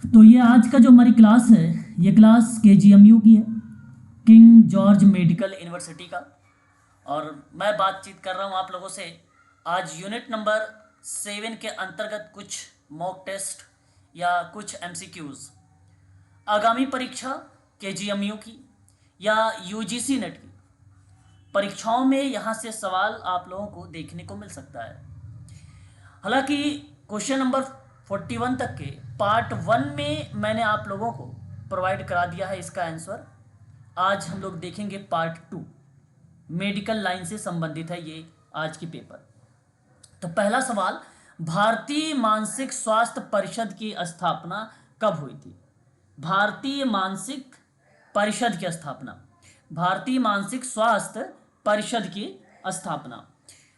तो ये आज का जो हमारी क्लास है, ये क्लास KGMU की है, किंग जॉर्ज मेडिकल यूनिवर्सिटी का। और मैं बातचीत कर रहा हूँ आप लोगों से आज यूनिट नंबर 7 के अंतर्गत कुछ मॉक टेस्ट या कुछ MCQs। आगामी परीक्षा KGMU की या UGC नेट की परीक्षाओं में यहाँ से सवाल आप लोगों को देखने को मिल सकता है। हालांकि क्वेश्चन नंबर 41 तक के पार्ट 1 में मैंने आप लोगों को प्रोवाइड करा दिया है इसका आंसर। आज हम लोग देखेंगे पार्ट 2, मेडिकल लाइन से संबंधित है ये आज की पेपर। तो पहला सवाल, भारतीय मानसिक स्वास्थ्य परिषद की स्थापना कब हुई थी? भारतीय मानसिक परिषद की स्थापना, भारतीय मानसिक स्वास्थ्य परिषद की स्थापना।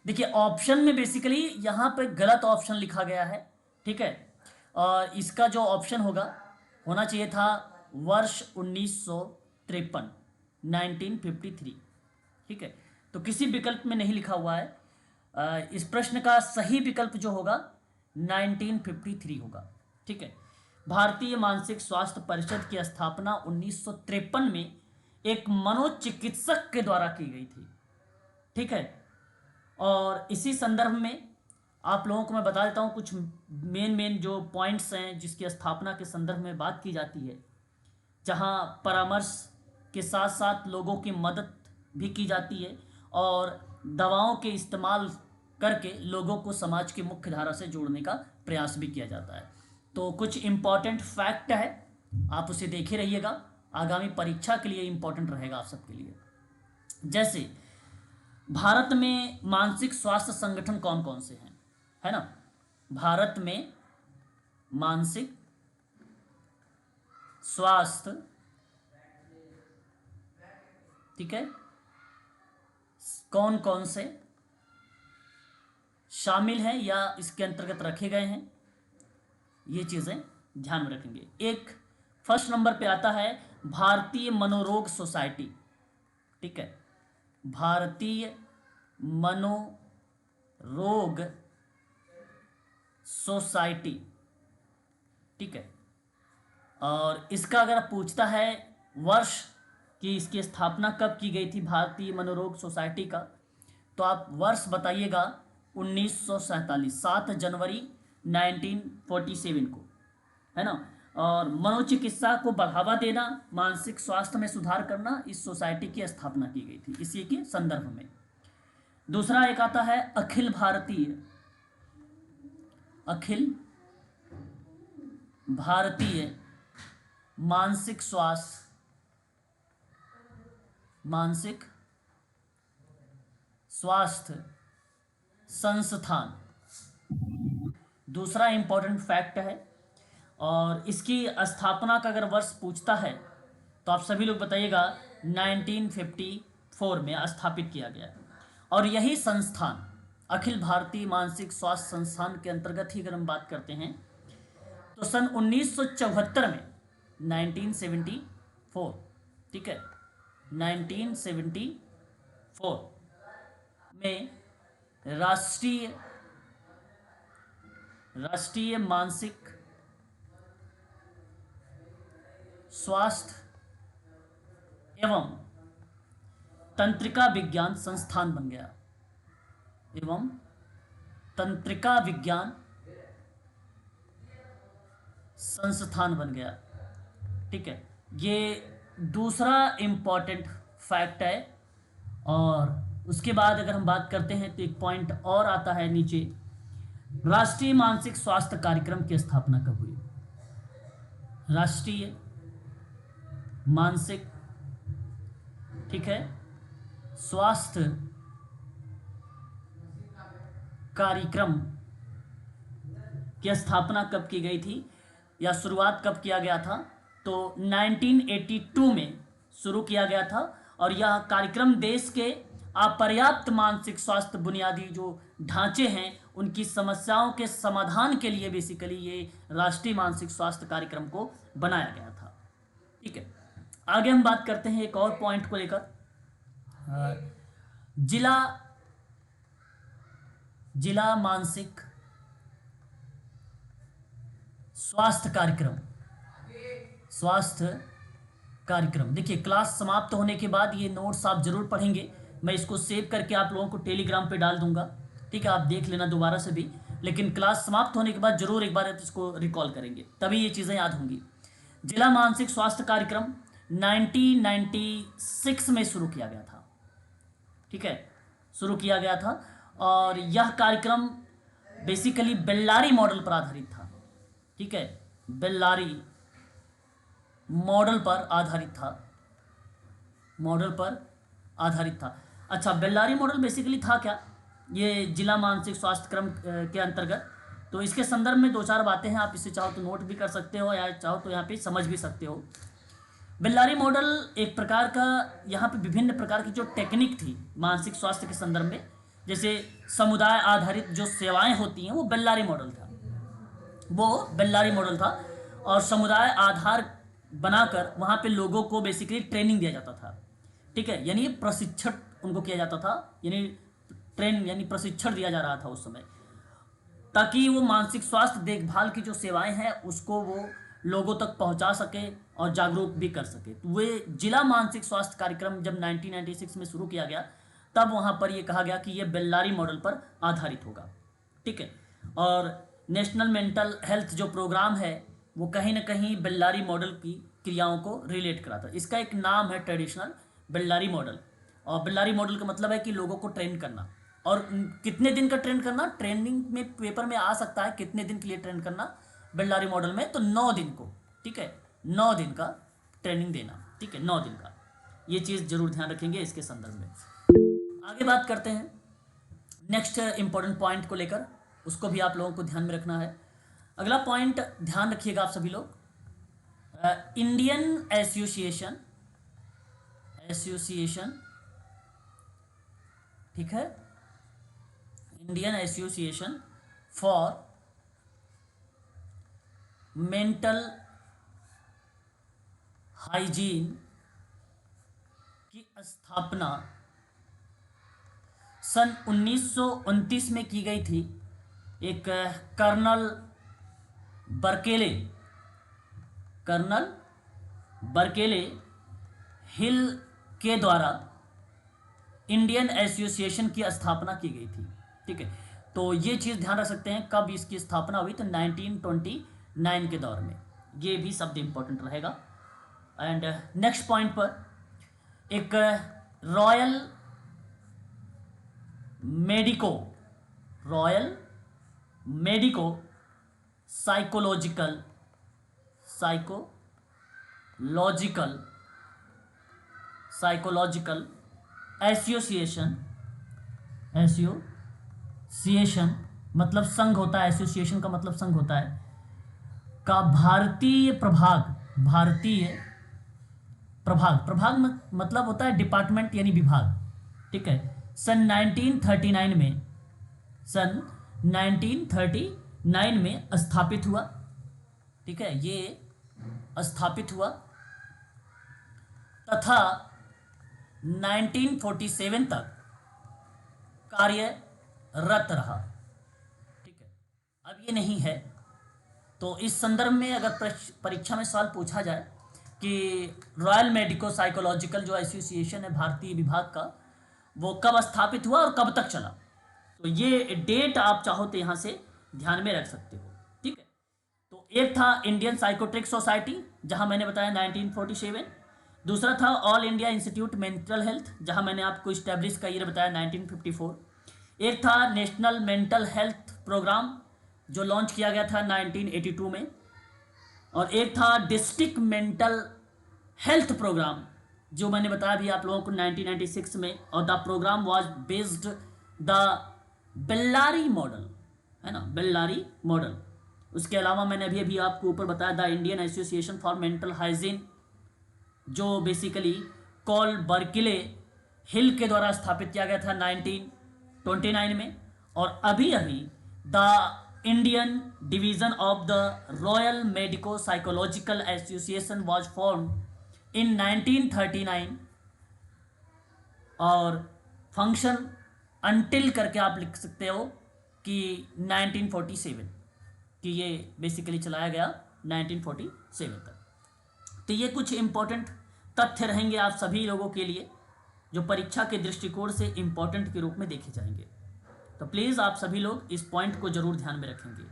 देखिए ऑप्शन में बेसिकली यहाँ पे गलत ऑप्शन लिखा गया है, ठीक है। और इसका जो ऑप्शन होना चाहिए था वर्ष 1953, 1953, ठीक है। तो किसी विकल्प में नहीं लिखा हुआ है। इस प्रश्न का सही विकल्प जो होगा 1953 होगा, ठीक है। भारतीय मानसिक स्वास्थ्य परिषद की स्थापना 1953 में एक मनोचिकित्सक के द्वारा की गई थी, ठीक है। और इसी संदर्भ में आप लोगों को मैं बता देता हूँ कुछ मेन जो पॉइंट्स हैं जिसकी स्थापना के संदर्भ में बात की जाती है, जहाँ परामर्श के साथ साथ लोगों की मदद भी की जाती है और दवाओं के इस्तेमाल करके लोगों को समाज की मुख्य धारा से जोड़ने का प्रयास भी किया जाता है। तो कुछ इम्पॉर्टेंट फैक्ट है, आप उसे देखे रहिएगा, आगामी परीक्षा के लिए इम्पॉर्टेंट रहेगा आप सबके लिए। जैसे भारत में मानसिक स्वास्थ्य संगठन कौन कौन से हैं, है ना। भारत में मानसिक स्वास्थ्य, ठीक है, कौन कौन से शामिल हैं या इसके अंतर्गत रखे गए हैं, ये चीज़ें ध्यान में रखेंगे। एक फर्स्ट नंबर पे आता है भारतीय मनोरोग सोसाइटी, ठीक है, भारतीय मनोरोग सोसाइटी, ठीक है। और इसका अगर पूछता है वर्ष कि इसकी स्थापना कब की गई थी भारतीय मनोरोग सोसाइटी का, तो आप वर्ष बताइएगा 1947, 7 जनवरी 1947 को, है ना। और मनोचिकित्सा को बढ़ावा देना, मानसिक स्वास्थ्य में सुधार करना, इस सोसाइटी की स्थापना की गई थी इसी के संदर्भ में। दूसरा एक आता है अखिल भारतीय मानसिक स्वास्थ्य संस्थान, दूसरा इंपॉर्टेंट फैक्ट है। और इसकी स्थापना का अगर वर्ष पूछता है तो आप सभी लोग बताइएगा 1954 में स्थापित किया गया। और यही संस्थान अखिल भारतीय मानसिक स्वास्थ्य संस्थान के अंतर्गत ही अगर हम बात करते हैं तो सन 1974 में 1974, ठीक है, 1974 में राष्ट्रीय मानसिक स्वास्थ्य एवं तंत्रिका विज्ञान संस्थान बन गया, एवं तंत्रिका विज्ञान संस्थान बन गया, ठीक है। ये दूसरा इम्पॉर्टेंट फैक्ट है। और उसके बाद अगर हम बात करते हैं तो एक पॉइंट और आता है नीचे, राष्ट्रीय मानसिक स्वास्थ्य कार्यक्रम की स्थापना कब हुई? राष्ट्रीय मानसिक, ठीक है, स्वास्थ्य कार्यक्रम की स्थापना कब की गई थी या शुरुआत कब किया गया था? तो 1982 में शुरू किया गया था। और यह कार्यक्रम देश के अपर्याप्त मानसिक स्वास्थ्य बुनियादी जो ढांचे हैं उनकी समस्याओं के समाधान के लिए बेसिकली ये राष्ट्रीय मानसिक स्वास्थ्य कार्यक्रम को बनाया गया था, ठीक है। आगे हम बात करते हैं एक और पॉइंट को लेकर, जिला मानसिक स्वास्थ्य कार्यक्रम, स्वास्थ्य कार्यक्रम। देखिए क्लास समाप्त होने के बाद ये नोट्स आप जरूर पढ़ेंगे, मैं इसको सेव करके आप लोगों को टेलीग्राम पे डाल दूंगा, ठीक है, आप देख लेना दोबारा से भी, लेकिन क्लास समाप्त होने के बाद जरूर एक बार इसको रिकॉल करेंगे, तभी ये चीज़ें याद होंगी। जिला मानसिक स्वास्थ्य कार्यक्रम 1996 में शुरू किया गया था, ठीक है, शुरू किया गया था, और यह कार्यक्रम बेसिकली बेल्लारी मॉडल पर आधारित था, ठीक है, बेल्लारी मॉडल पर आधारित था, मॉडल पर आधारित था। अच्छा, बेल्लारी मॉडल बेसिकली था क्या, ये जिला मानसिक स्वास्थ्य क्रम के अंतर्गत, तो इसके संदर्भ में दो चार बातें हैं, आप इसे चाहो तो नोट भी कर सकते हो या चाहो तो यहाँ पे समझ भी सकते हो। बेल्लारी मॉडल एक प्रकार का, यहाँ पे विभिन्न प्रकार की जो टेक्निक थी मानसिक स्वास्थ्य के संदर्भ में, जैसे समुदाय आधारित जो सेवाएं होती हैं वो बेल्लारी मॉडल था, वो बेल्लारी मॉडल था, और समुदाय आधार बनाकर वहाँ पे लोगों को बेसिकली ट्रेनिंग दिया जाता था, ठीक है, यानी प्रशिक्षण उनको किया जाता था, यानी प्रशिक्षण दिया जा रहा था उस समय, ताकि वो मानसिक स्वास्थ्य देखभाल की जो सेवाएं हैं उसको वो लोगों तक पहुंचा सके और जागरूक भी कर सके। तो वे जिला मानसिक स्वास्थ्य कार्यक्रम जब 1996 में शुरू किया गया, तब वहाँ पर ये कहा गया कि ये बेल्लारी मॉडल पर आधारित होगा, ठीक है, और नेशनल मेंटल हेल्थ जो प्रोग्राम है वो कहीं ना कहीं बेल्लारी मॉडल की क्रियाओं को रिलेट कराता है। इसका एक नाम है ट्रेडिशनल बेल्लारी मॉडल, और बेल्लारी मॉडल का मतलब है कि लोगों को ट्रेन करना, और कितने दिन का ट्रेन करना, ट्रेनिंग में पेपर में आ सकता है कितने दिन के लिए ट्रेन करना बेल्लारी मॉडल में, तो 9 दिन को, ठीक है, 9 दिन का ट्रेनिंग देना, ठीक है, 9 दिन का, ये चीज़ जरूर ध्यान रखेंगे इसके संदर्भ में। आगे बात करते हैं नेक्स्ट इंपॉर्टेंट पॉइंट को लेकर, उसको भी आप लोगों को ध्यान में रखना है। अगला पॉइंट ध्यान रखिएगा आप सभी लोग, इंडियन एसोसिएशन, ठीक है, Indian association for mental hygiene की स्थापना सन 1929 में की गई थी। एक कर्नल बर्केले हिल के द्वारा इंडियन एसोसिएशन की स्थापना की गई थी, ठीक है, तो ये चीज़ ध्यान रख सकते हैं कब इसकी स्थापना हुई, तो 1929 के दौर में, ये भी शब्द इंपॉर्टेंट रहेगा। एंड नेक्स्ट पॉइंट पर, एक रॉयल मेडिको साइकोलॉजिकल एसोसिएशन मतलब संघ होता है, एसोसिएशन का मतलब संघ होता है, का भारतीय प्रभाग मतलब होता है डिपार्टमेंट यानी विभाग, ठीक है, सन 1939 में स्थापित हुआ, ठीक है, ये स्थापित हुआ तथा 1947 तक कार्यरत रहा, ठीक है, अब ये नहीं है। तो इस संदर्भ में अगर परीक्षा में सवाल पूछा जाए कि रॉयल मेडिको साइकोलॉजिकल जो एसोसिएशन है भारतीय विभाग का, वो कब स्थापित हुआ और कब तक चला, तो ये डेट आप चाहो तो यहाँ से ध्यान में रख सकते हो, ठीक है। तो एक था इंडियन साइकोट्रिक सोसाइटी, जहाँ मैंने बताया 1947, दूसरा था all India institute mental health, जहाँ मैंने आपको इस्टेब्लिश का ईयर बताया 1954, एक था नेशनल मेंटल हेल्थ प्रोग्राम जो लॉन्च किया गया था 1982 में, और एक था डिस्ट्रिक्ट मेंटल हेल्थ प्रोग्राम जो मैंने बताया भी आप लोगों को 1996 में, और the program was based the Bellary model, है ना, बेल्लारी मॉडल। उसके अलावा मैंने अभी आपको ऊपर बताया the Indian association for mental hygiene, जो बेसिकली कॉल बर्किले हिल के द्वारा स्थापित किया गया था 1929 में, और अभी the Indian division of the royal medico psychological association was formed in 1939, और फंक्शन अनटिल करके आप लिख सकते हो कि 1947, कि ये बेसिकली चलाया गया 1947 तक। तो ये कुछ इंपॉर्टेंट तथ्य रहेंगे आप सभी लोगों के लिए जो परीक्षा के दृष्टिकोण से इंपॉर्टेंट के रूप में देखे जाएंगे। तो प्लीज़ आप सभी लोग इस पॉइंट को जरूर ध्यान में रखेंगे।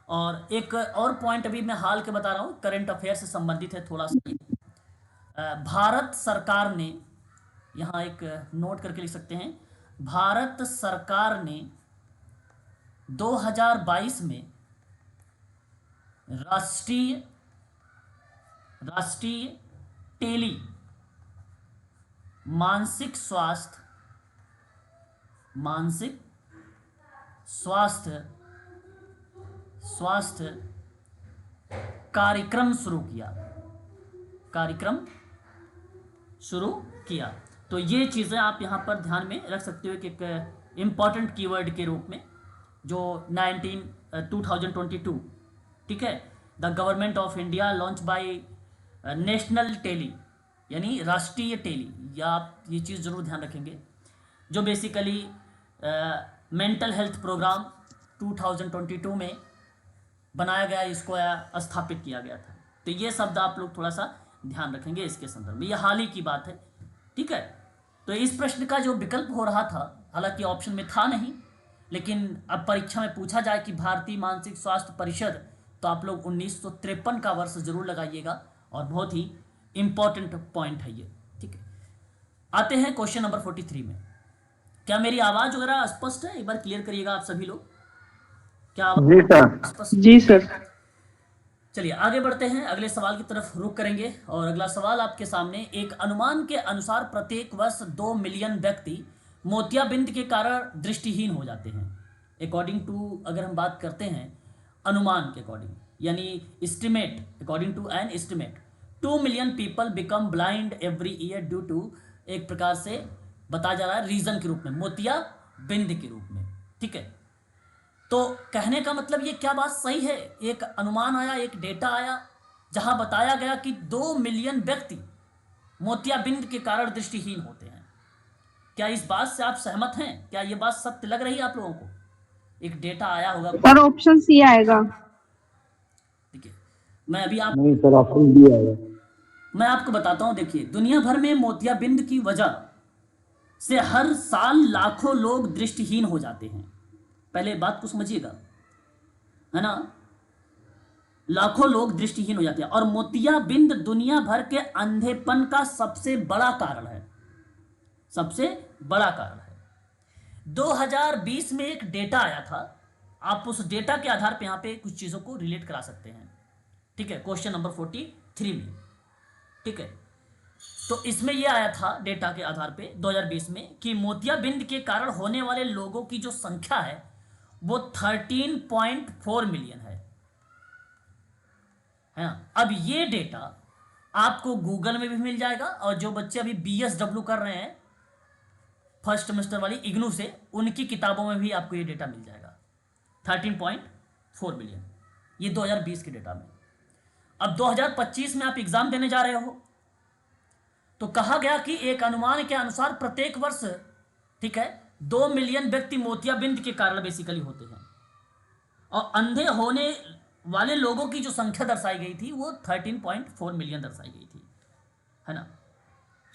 और एक और पॉइंट अभी मैं हाल के बता रहा हूँ, करंट अफेयर से संबंधित है थोड़ा सा। भारत सरकार ने, यहाँ एक नोट करके लिख सकते हैं, भारत सरकार ने 2022 में राष्ट्रीय राष्ट्रीय टेली मानसिक स्वास्थ्य कार्यक्रम शुरू किया। तो ये चीज़ें आप यहाँ पर ध्यान में रख सकते हो कि एक इम्पॉर्टेंट कीवर्ड के रूप में जो 2022, ठीक है, the government of India launch by national tele, यानी राष्ट्रीय टेली, या आप ये चीज़ ज़रूर ध्यान रखेंगे, जो बेसिकली मेंटल हेल्थ प्रोग्राम 2022 में बनाया गया, इसको स्थापित किया गया था। तो ये शब्द आप लोग थोड़ा सा ध्यान रखेंगे इसके संदर्भ में, ये हाल ही की बात है, ठीक है। तो इस प्रश्न का जो विकल्प हो रहा था, हालांकि ऑप्शन में था नहीं, लेकिन अब परीक्षा में पूछा जाए कि भारतीय मानसिक स्वास्थ्य परिषद, तो आप लोग 1953 का वर्ष जरूर लगाइएगा, और बहुत ही इंपॉर्टेंट पॉइंट है ये, ठीक है। आते हैं क्वेश्चन नंबर 43 में। क्या मेरी आवाज़ वगैरह स्पष्ट है? एक बार क्लियर करिएगा आप सभी लोग, क्या जी सर। स्पष्ट? जी सर। चलिए आगे बढ़ते हैं, अगले सवाल की तरफ रुख करेंगे। और अगला सवाल आपके सामने, एक अनुमान के अनुसार प्रत्येक वर्ष 2 मिलियन व्यक्ति मोतियाबिंद के कारण दृष्टिहीन हो जाते हैं। अकॉर्डिंग टू, अगर हम बात करते हैं अनुमान के अकॉर्डिंग, यानी estimate, according to an estimate 2 million people become blind every year due to, एक प्रकार से बताया जा रहा है रीजन के रूप में, मोतियाबिंद के रूप में, ठीक है। तो कहने का मतलब ये क्या बात सही है? एक अनुमान आया, एक डेटा आया, जहां बताया गया कि 2 मिलियन व्यक्ति मोतियाबिंद के कारण दृष्टिहीन होते हैं। क्या इस बात से आप सहमत हैं? क्या ये बात सत्य लग रही है आप लोगों को? एक डेटा आया होगा सर, ऑप्शन सी आएगा। देखिए, मैं अभी आप नहीं सर, ऑप्शन डी आएगा। मैं आपको बताता हूं। देखिए, दुनिया भर में मोतियाबिंद की वजह से हर साल लाखों लोग दृष्टिहीन हो जाते हैं। पहले बात को समझिएगा, है ना, लाखों लोग दृष्टिहीन हो जाते हैं, और मोतियाबिंद दुनिया भर के अंधेपन का सबसे बड़ा कारण है, सबसे बड़ा कारण है। 2020 में एक डेटा आया था, आप उस डेटा के आधार पे यहाँ पे कुछ चीज़ों को रिलेट करा सकते हैं, ठीक है, क्वेश्चन नंबर 43 में, ठीक है। तो इसमें यह आया था डेटा के आधार पे 2020 में कि मोतियाबिंद के कारण होने वाले लोगों की जो संख्या है वो 13.4 मिलियन है ना। अब ये डेटा आपको गूगल में भी मिल जाएगा, और जो बच्चे अभी BSW कर रहे हैं फर्स्ट सेमेस्टर वाली इग्नू से, उनकी किताबों में भी आपको ये डेटा मिल जाएगा, 13.4 मिलियन, ये 2020 के डेटा में। अब 2025 में आप एग्जाम देने जा रहे हो, तो कहा गया कि एक अनुमान के अनुसार प्रत्येक वर्ष, ठीक है, 2 मिलियन व्यक्ति मोतियाबिंद के कारण बेसिकली होते हैं, और अंधे होने वाले लोगों की जो संख्या दर्शाई गई थी वो 13.4 मिलियन दर्शाई गई थी, है ना।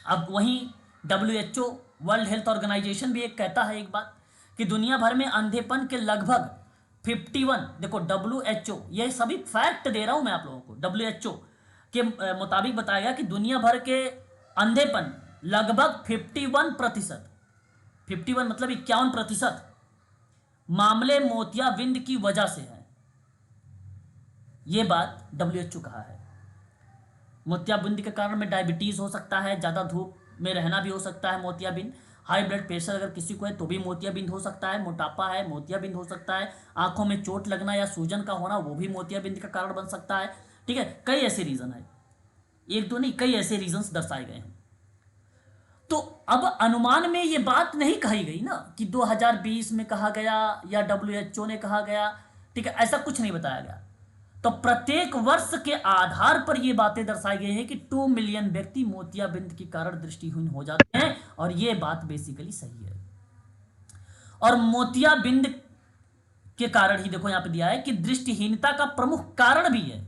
अब वहीं WHO, वर्ल्ड हेल्थ ऑर्गेनाइजेशन भी एक कहता है एक बात, कि दुनिया भर में अंधेपन के लगभग 51, देखो WHO, ये सभी फैक्ट दे रहा हूं मैं आप लोगों को, WHO के मुताबिक बताया गया कि दुनिया भर के अंधेपन लगभग 51%, 51 मतलब 51% मामले मोतियाबिंद की वजह से है। ये बात WHO कहा है। मोतियाबिंद के कारण में डायबिटीज हो सकता है, ज़्यादा धूप में रहना भी हो सकता है मोतियाबिंद, हाई ब्लड प्रेशर अगर किसी को है तो भी मोतियाबिंद हो सकता है, मोटापा है मोतियाबिंद हो सकता है, आंखों में चोट लगना या सूजन का होना वो भी मोतियाबिंद का कारण बन सकता है, ठीक है। कई ऐसे रीज़न है, एक दो नहीं, कई ऐसे रीजंस दर्शाए गए हैं। तो अब अनुमान में ये बात नहीं कही गई ना कि 2020 में कहा गया या WHO ने कहा गया, ठीक है, ऐसा कुछ नहीं बताया गया। तो प्रत्येक वर्ष के आधार पर ये बातें दर्शाई गई है कि 2 मिलियन व्यक्ति मोतियाबिंद के कारण दृष्टिहीन हो जाते हैं, और ये बात बेसिकली सही है। और मोतियाबिंद के कारण ही देखो यहां पे दिया है कि दृष्टिहीनता का प्रमुख कारण भी है,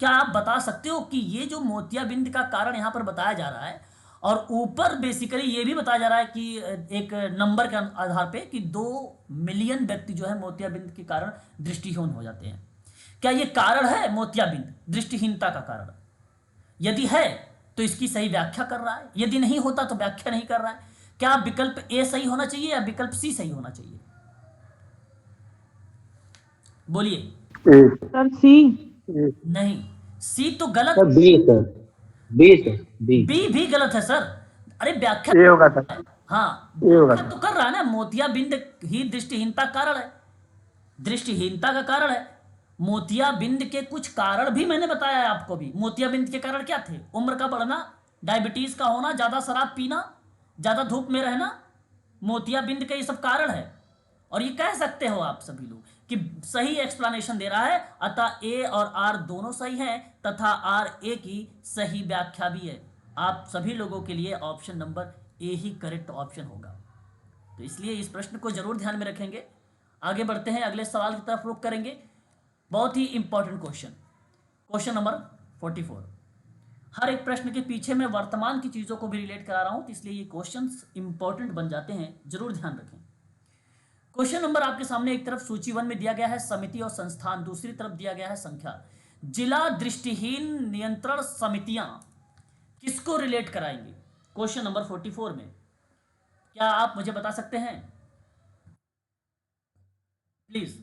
क्या आप बता सकते हो कि ये जो मोतियाबिंद का कारण यहाँ पर बताया जा रहा है और ऊपर बेसिकली ये भी बताया जा रहा है कि एक नंबर के आधार पे कि 2 मिलियन व्यक्ति जो है मोतियाबिंद के कारण दृष्टिहीन हो जाते हैं, क्या ये कारण है मोतियाबिंद दृष्टिहीनता का कारण? यदि है तो इसकी सही व्याख्या कर रहा है, यदि नहीं होता तो व्याख्या नहीं कर रहा है। क्या विकल्प ए सही होना चाहिए या विकल्प सी सही होना चाहिए? बोलिए। Sir C. नहीं, सी तो गलत। Sir B sir, B sir, B. B भी गलत है सर। अरे व्याख्या ये होगा सर। हाँ ये होगा व्याख्या तो कर रहा है ना, मोतियाबिंद ही दृष्टिहीनता का कारण है, दृष्टिहीनता का कारण है। मोतियाबिंद के कुछ कारण भी मैंने बताया है आपको भी। मोतियाबिंद के कारण क्या थे? उम्र का बढ़ना, डायबिटीज का होना, ज्यादा शराब पीना, ज्यादा धूप में रहना, मोतियाबिंद के ये सब कारण है। और ये कह सकते हो आप सभी लोग कि सही एक्सप्लेनेशन दे रहा है, अतः ए और आर दोनों सही हैं तथा आर ए की सही व्याख्या भी है। आप सभी लोगों के लिए option number A he correct option होगा। तो इसलिए इस प्रश्न को जरूर ध्यान में रखेंगे। आगे बढ़ते हैं, अगले सवाल की तरफ रुख करेंगे। बहुत ही इंपॉर्टेंट क्वेश्चन, क्वेश्चन नंबर 44। हर एक प्रश्न के पीछे मैं वर्तमान की चीज़ों को भी रिलेट करा रहा हूं, तो इसलिए ये क्वेश्चंस इंपॉर्टेंट बन जाते हैं, जरूर ध्यान रखें। क्वेश्चन नंबर आपके सामने एक तरफ सूची 1 में दिया गया है समिति और संस्थान, दूसरी तरफ दिया गया है संख्या। जिला दृष्टिहीन नियंत्रण समितियां किसको रिलेट कराएंगी? क्वेश्चन नंबर 44 में क्या आप मुझे बता सकते हैं? प्लीज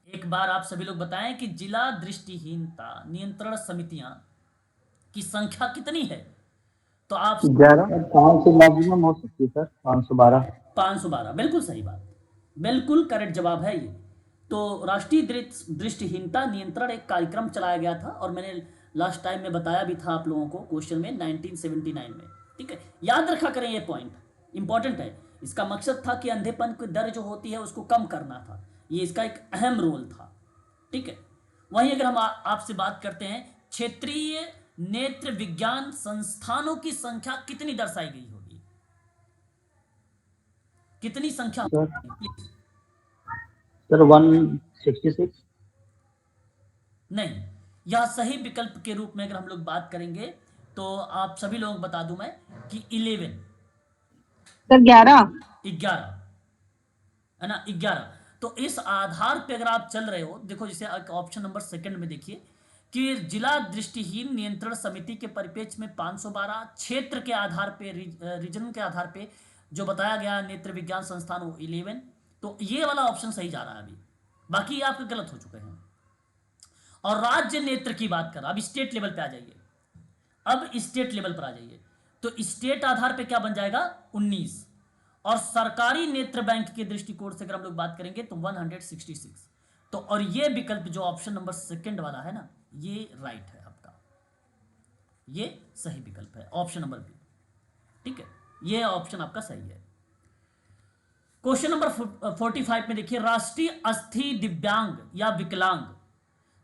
एक बार आप सभी लोग बताएं कि जिला दृष्टिहीनता नियंत्रण समितियां की संख्या कितनी है? तो आप 11। 500 मैक्सिमम हो सकती है सर, 512। 512 बिल्कुल सही बात, बिल्कुल करेक्ट जवाब है ये। तो राष्ट्रीय दृष्टिहीनता नियंत्रण एक कार्यक्रम चलाया गया था और मैंने लास्ट टाइम में बताया भी था आप लोगों को क्वेश्चन में 1979 में। ठीक है, याद रखा करें, ये पॉइंट इंपॉर्टेंट है। इसका मकसद था कि अंधेपन की दर जो होती है उसको कम करना था, ये इसका एक अहम रोल था। ठीक है, वहीं अगर हम आपसे बात करते हैं क्षेत्रीय नेत्र विज्ञान संस्थानों की संख्या कितनी दर्शाई गई होगी? कितनी संख्या सर प्लीज? सर 166। नहीं, यह सही विकल्प के रूप में अगर हम लोग बात करेंगे तो आप सभी लोगों को बता दूं मैं कि 11 सर 11। 11 है ना, 11। तो इस आधार पे अगर आप चल रहे हो, देखो जैसे ऑप्शन नंबर सेकंड में देखिए कि जिला दृष्टिहीन नियंत्रण समिति के परिप्रेक्ष्य में 512, क्षेत्र के आधार पे रीजन के आधार पे जो बताया गया नेत्र विज्ञान संस्थान वो 11। तो ये वाला ऑप्शन सही जा रहा है अभी, बाकी आपके गलत हो चुके हैं। और राज्य नेत्र की बात कर, अब स्टेट लेवल पे आ जाइए, अब स्टेट लेवल पर आ जाइए। तो स्टेट आधार पे क्या बन जाएगा? 19। और सरकारी नेत्र बैंक के दृष्टिकोण से अगर हम लोग बात करेंगे तो 166। तो और ये विकल्प जो ऑप्शन नंबर सेकंड वाला है ना, ये राइट है आपका, ये सही विकल्प है ऑप्शन नंबर बी। ठीक है, ये ऑप्शन आपका सही है। क्वेश्चन नंबर 45 में देखिए, राष्ट्रीय अस्थि दिव्यांग या विकलांग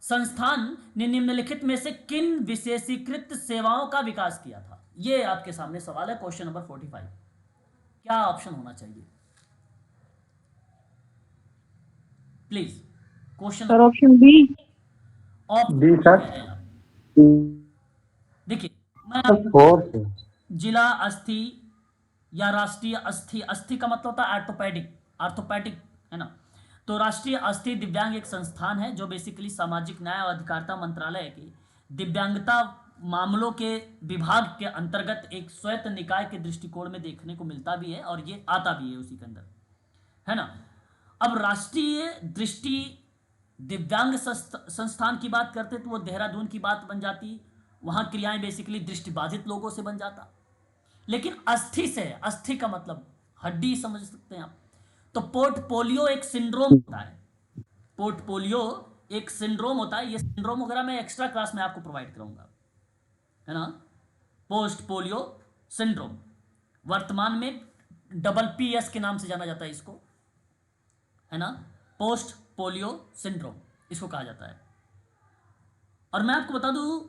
संस्थान ने निम्नलिखित में से किन विशेषीकृत सेवाओं का विकास किया था? ये आपके सामने सवाल है क्वेश्चन नंबर 45। क्या ऑप्शन होना चाहिए please? Question sir option B. B sir. देखिए, मैं आपको 4 जिला अस्थि या राष्ट्रीय अस्थि, अस्थि का मतलब होता है आर्थोपेडिक, आर्थोपेडिक है ना। तो राष्ट्रीय अस्थि दिव्यांग एक संस्थान है जो बेसिकली सामाजिक न्याय और अधिकारिता मंत्रालय के दिव्यांगता मामलों के विभाग के अंतर्गत एक स्वायत्त निकाय के दृष्टिकोण में देखने को मिलता भी है और ये आता भी है उसी के अंदर, है ना। अब राष्ट्रीय दृष्टि दिव्यांग संस्थान की बात करते तो वो देहरादून की बात बन जाती, वहां क्रियाएं बेसिकली दृष्टिबाधित लोगों से बन जाता। लेकिन अस्थि से, अस्थि का मतलब हड्डी समझ सकते हैं आप। तो पोर्टफोलियो एक सिंड्रोम होता है, पोर्टफोलियो एक सिंड्रोम होता है। ये सिंड्रोम वगैरह मैं एक्स्ट्रा क्लास में आपको प्रोवाइड करूंगा, है ना। पोस्ट पोलियो सिंड्रोम वर्तमान में PPS के नाम से जाना जाता है इसको, है ना। पोस्ट पोलियो सिंड्रोम इसको कहा जाता है। और मैं आपको बता दूं,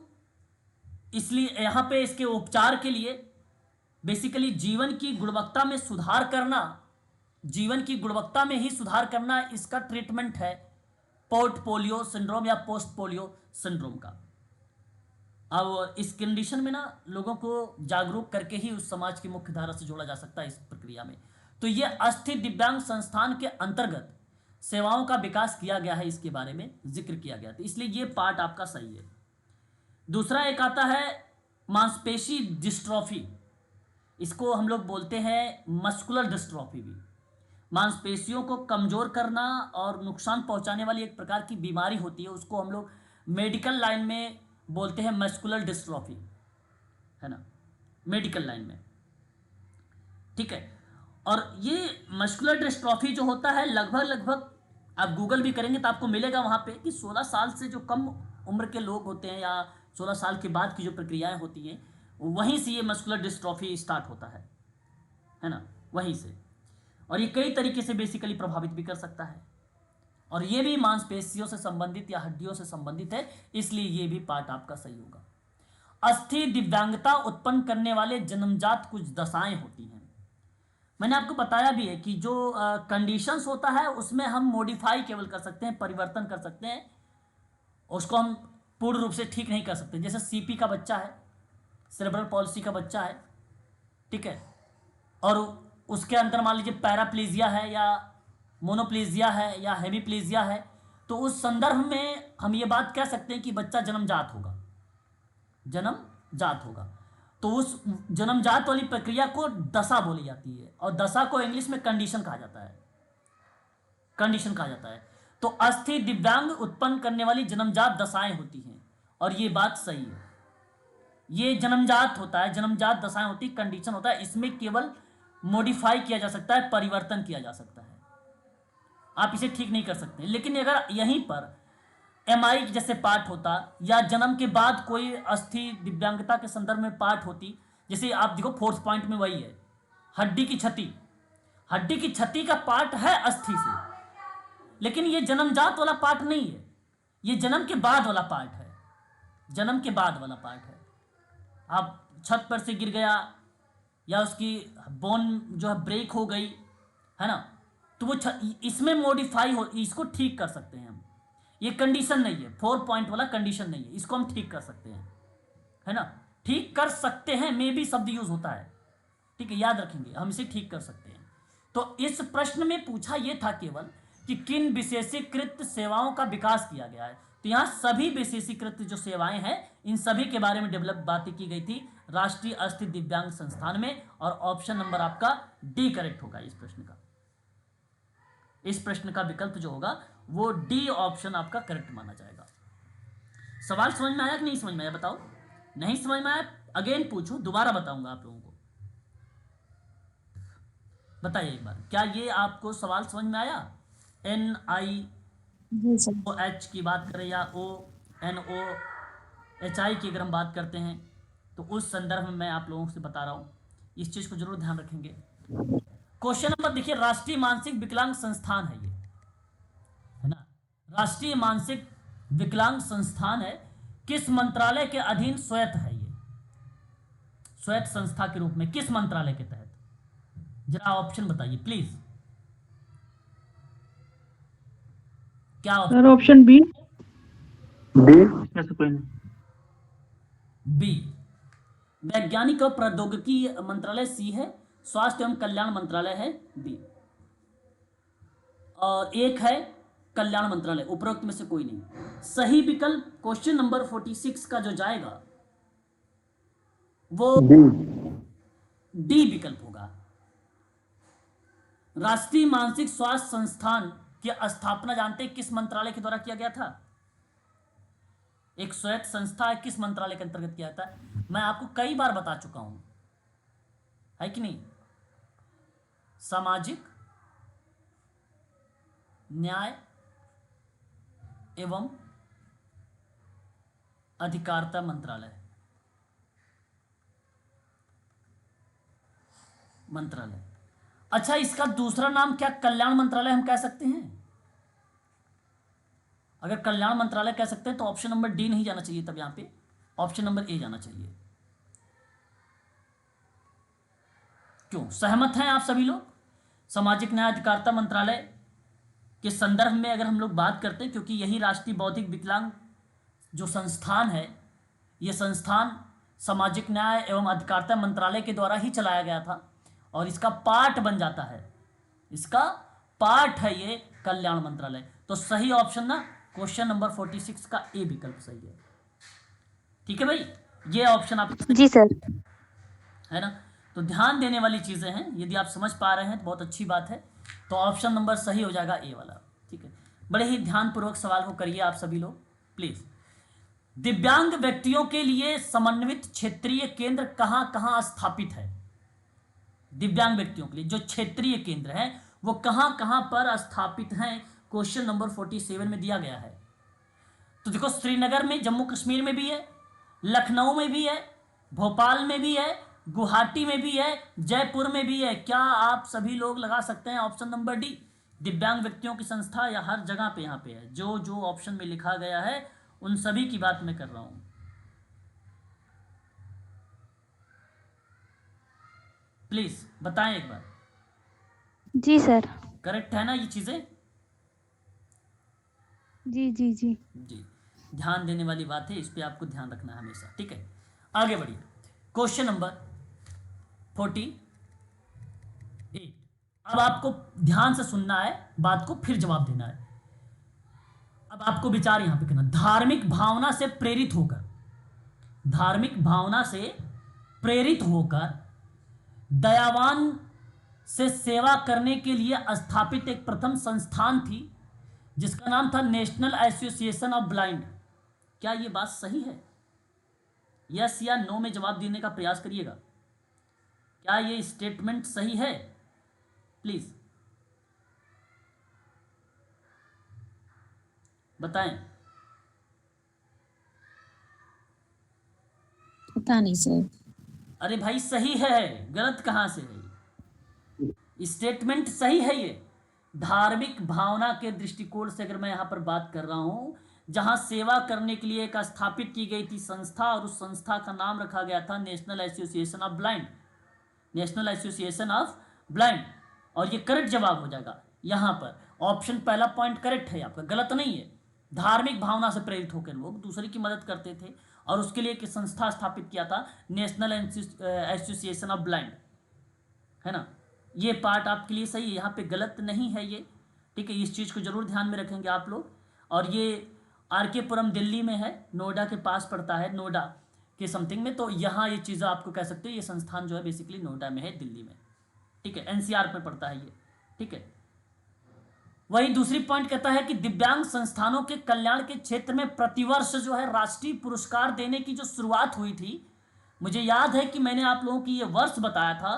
इसलिए यहां पे इसके उपचार के लिए बेसिकली जीवन की गुणवत्ता में सुधार करना, जीवन की गुणवत्ता में ही सुधार करना इसका ट्रीटमेंट है पोर्टफोलियो सिंड्रोम या पोस्ट पोलियो सिंड्रोम का। अब इस कंडीशन में ना लोगों को जागरूक करके ही उस समाज की मुख्य धारा से जोड़ा जा सकता है इस प्रक्रिया में। तो ये अस्थि दिव्यांग संस्थान के अंतर्गत सेवाओं का विकास किया गया है, इसके बारे में जिक्र किया गया था, इसलिए ये पार्ट आपका सही है। दूसरा एक आता है मांसपेशी डिस्ट्रॉफी, इसको हम लोग बोलते हैं मस्कुलर डिस्ट्रॉफी भी। मांसपेशियों को कमजोर करना और नुकसान पहुंचाने वाली एक प्रकार की बीमारी होती है, उसको हम लोग मेडिकल लाइन में बोलते हैं मस्कुलर डिस्ट्रॉफी, है ना, मेडिकल लाइन में, ठीक है। और ये मस्कुलर डिस्ट्रॉफी जो होता है लगभग आप गूगल भी करेंगे तो आपको मिलेगा वहाँ पे कि 16 साल से जो कम उम्र के लोग होते हैं या 16 साल के बाद की जो प्रक्रियाएं होती हैं वहीं से ये मस्कुलर डिस्ट्रॉफी स्टार्ट होता है ना, वहीं से। और ये कई तरीके से बेसिकली प्रभावित भी कर सकता है, और ये भी मांसपेशियों से संबंधित या हड्डियों से संबंधित है, इसलिए ये भी पार्ट आपका सही होगा। अस्थि दिव्यांगता उत्पन्न करने वाले जन्मजात कुछ दशाएं होती हैं। मैंने आपको बताया भी है कि जो कंडीशंस होता है उसमें हम मॉडिफाई केवल कर सकते हैं, परिवर्तन कर सकते हैं, उसको हम पूर्ण रूप से ठीक नहीं कर सकते। जैसे सीपी का बच्चा है, सेरेब्रल पॉलिसी का बच्चा है, ठीक है, और उसके अंदर मान लीजिए पैराप्लीजिया है या मोनोप्लीजिया है या हेमीप्लीजिया है, तो उस संदर्भ में हम ये बात कह सकते हैं कि बच्चा जन्मजात होगा। तो उस जन्मजात वाली प्रक्रिया को दशा बोली जाती है, और दशा को इंग्लिश में कंडीशन कहा जाता है। तो अस्थि दिव्यांग उत्पन्न करने वाली जन्मजात दशाएं होती हैं, और ये बात सही है। ये जन्मजात होता है, जन्मजात दशाएं होती, कंडीशन होता है, इसमें केवल मॉडिफाई किया जा सकता है, परिवर्तन किया जा सकता है, आप इसे ठीक नहीं कर सकते। लेकिन अगर यहीं पर एमआई जैसे पार्ट होता या जन्म के बाद कोई अस्थि दिव्यांगता के संदर्भ में पार्ट होती, जैसे आप देखो फोर्थ पॉइंट में वही है, हड्डी की क्षति का पार्ट है अस्थि से, लेकिन ये जन्मजात वाला पार्ट नहीं है, ये जन्म के बाद वाला पार्ट है, आप छत पर से गिर गया या उसकी बोन जो है ब्रेक हो गई, है ना, तो वो इसमें मॉडिफाई हो, इसको ठीक कर सकते हैं हम। ये कंडीशन नहीं है, 4 पॉइंट वाला कंडीशन नहीं है, इसको हम ठीक कर सकते हैं, है ना, ठीक कर सकते हैं, मे भी शब्द यूज होता है, ठीक है, याद रखेंगे, हम इसे ठीक कर सकते हैं। तो इस प्रश्न में पूछा यह था केवल कि किन विशेषीकृत सेवाओं का विकास किया गया है, तो यहाँ सभी विशेषीकृत जो सेवाएं हैं इन सभी के बारे में डेवलप बातें की गई थी राष्ट्रीय अस्थि दिव्यांग संस्थान में, और ऑप्शन नंबर आपका डी करेक्ट होगा इस प्रश्न का विकल्प जो होगा वो डी ऑप्शन आपका करेक्ट माना जाएगा। सवाल समझ में आया कि नहीं समझ में आया, बताओ। नहीं समझ में आया अगेन पूछो, दोबारा बताऊंगा आप लोगों को, बताइए एक बार, क्या ये आपको सवाल समझ में आया? NIOH की बात करें या ONOHI की अगर हम बात करते हैं तो उस संदर्भ में मैं आप लोगों से बता रहा हूं, इस चीज को जरूर ध्यान रखेंगे। क्वेश्चन नंबर देखिए, राष्ट्रीय मानसिक विकलांग संस्थान है ये, है ना, राष्ट्रीय मानसिक विकलांग संस्थान है, किस मंत्रालय के अधीन स्वायत्त है ये, स्वायत्त संस्था के रूप में किस मंत्रालय के तहत, जरा ऑप्शन बताइए प्लीज, क्या सर ऑप्शन बी। बी वैज्ञानिक और प्रौद्योगिकी मंत्रालय, सी है स्वास्थ्य एवं कल्याण मंत्रालय है बी, और एक है कल्याण मंत्रालय, उपरोक्त में से कोई नहीं। सही विकल्प क्वेश्चन नंबर 46 का जो जाएगा वो डी विकल्प होगा। राष्ट्रीय मानसिक स्वास्थ्य संस्थान की स्थापना जानते हैं किस मंत्रालय के द्वारा किया गया था? एक स्वायत्त संस्था है, किस मंत्रालय के अंतर्गत किया था? मैं आपको कई बार बता चुका हूं, है कि नहीं? सामाजिक न्याय एवं अधिकारिता मंत्रालय अच्छा, इसका दूसरा नाम क्या कल्याण मंत्रालय हम कह सकते हैं? अगर कल्याण मंत्रालय कह सकते हैं तो ऑप्शन नंबर डी नहीं जाना चाहिए, तब यहां पे ऑप्शन नंबर ए जाना चाहिए। क्यों, सहमत हैं आप सभी लोग? सामाजिक न्याय अधिकारिता मंत्रालय के संदर्भ में अगर हम लोग बात करते हैं, क्योंकि यही राष्ट्रीय बौद्धिक विकलांग जो संस्थान है ये संस्थान सामाजिक न्याय एवं अधिकारिता मंत्रालय के द्वारा ही चलाया गया था और इसका पार्ट बन जाता है, इसका पार्ट है ये कल्याण मंत्रालय। तो सही ऑप्शन ना क्वेश्चन नंबर 46 का ए विकल्प सही है। ठीक है भाई, ये ऑप्शन आप जी सर। है ना। तो ध्यान देने वाली चीजें हैं, यदि आप समझ पा रहे हैं तो बहुत अच्छी बात है। तो ऑप्शन नंबर सही हो जाएगा ए वाला। ठीक है, बड़े ही ध्यानपूर्वक सवाल को करिए आप सभी लोग प्लीज। दिव्यांग व्यक्तियों के लिए समन्वित क्षेत्रीय केंद्र कहां कहां स्थापित है? दिव्यांग व्यक्तियों के लिए जो क्षेत्रीय केंद्र है वो कहां कहां पर स्थापित हैं? क्वेश्चन नंबर 47 में दिया गया है। तो देखो, श्रीनगर में, जम्मू कश्मीर में भी है, लखनऊ में भी है, भोपाल में भी है, गुवाहाटी में भी है, जयपुर में भी है। क्या आप सभी लोग लगा सकते हैं ऑप्शन नंबर डी, दिव्यांग व्यक्तियों की संस्था? या हर जगह पे यहाँ पे है, जो जो ऑप्शन में लिखा गया है उन सभी की बात मैं कर रहा हूं। प्लीज बताएं एक बार। जी सर। करेक्ट है ना ये चीजें? जी जी जी। जी, ध्यान देने वाली बात है, इस पे आपको ध्यान रखना है हमेशा। ठीक है, आगे बढ़िए। Question number 48। अब आपको ध्यान से सुनना है बात को, फिर जवाब देना है। अब आपको विचार यहां पे करना, धार्मिक भावना से प्रेरित होकर, धार्मिक भावना से प्रेरित होकर दयावान से सेवा करने के लिए स्थापित एक प्रथम संस्थान थी जिसका नाम था नेशनल एसोसिएशन ऑफ ब्लाइंड। क्या ये बात सही है? यस या नो में जवाब देने का प्रयास करिएगा। क्या ये स्टेटमेंट सही है? प्लीज बताएं। पता नहीं सर। अरे भाई सही है, गलत कहां से है? स्टेटमेंट सही है ये। धार्मिक भावना के दृष्टिकोण से अगर मैं यहां पर बात कर रहा हूं, जहां सेवा करने के लिए एक स्थापित की गई थी संस्था और उस संस्था का नाम रखा गया था national association of blind, national association of blind. और ये करेक्ट जवाब हो जाएगा यहां पर। ऑप्शन पहला पॉइंट करेक्ट है आपका, गलत नहीं है। धार्मिक भावना से प्रेरित होकर लोग दूसरे की मदद करते थे और उसके लिए एक संस्था स्थापित किया था नेशनल एसोसिएशन ऑफ ब्लाइंड, है ना। ये पार्ट आपके लिए सही है, यहाँ पे गलत नहीं है ये। ठीक है, इस चीज़ को जरूर ध्यान में रखेंगे आप लोग। और ये आर.के. पुरम दिल्ली में है, नोएडा के पास पड़ता है, नोएडा के समथिंग में। तो यहाँ ये चीज़ें आपको कह सकते हो, ये संस्थान जो है बेसिकली नोएडा में है, दिल्ली में। ठीक है, एनसीआर में पड़ता है ये। ठीक है, वही दूसरी पॉइंट कहता है कि दिव्यांग संस्थानों के कल्याण के क्षेत्र में प्रतिवर्ष जो है राष्ट्रीय पुरस्कार देने की जो शुरुआत हुई थी, मुझे याद है कि मैंने आप लोगों की ये वर्ष बताया था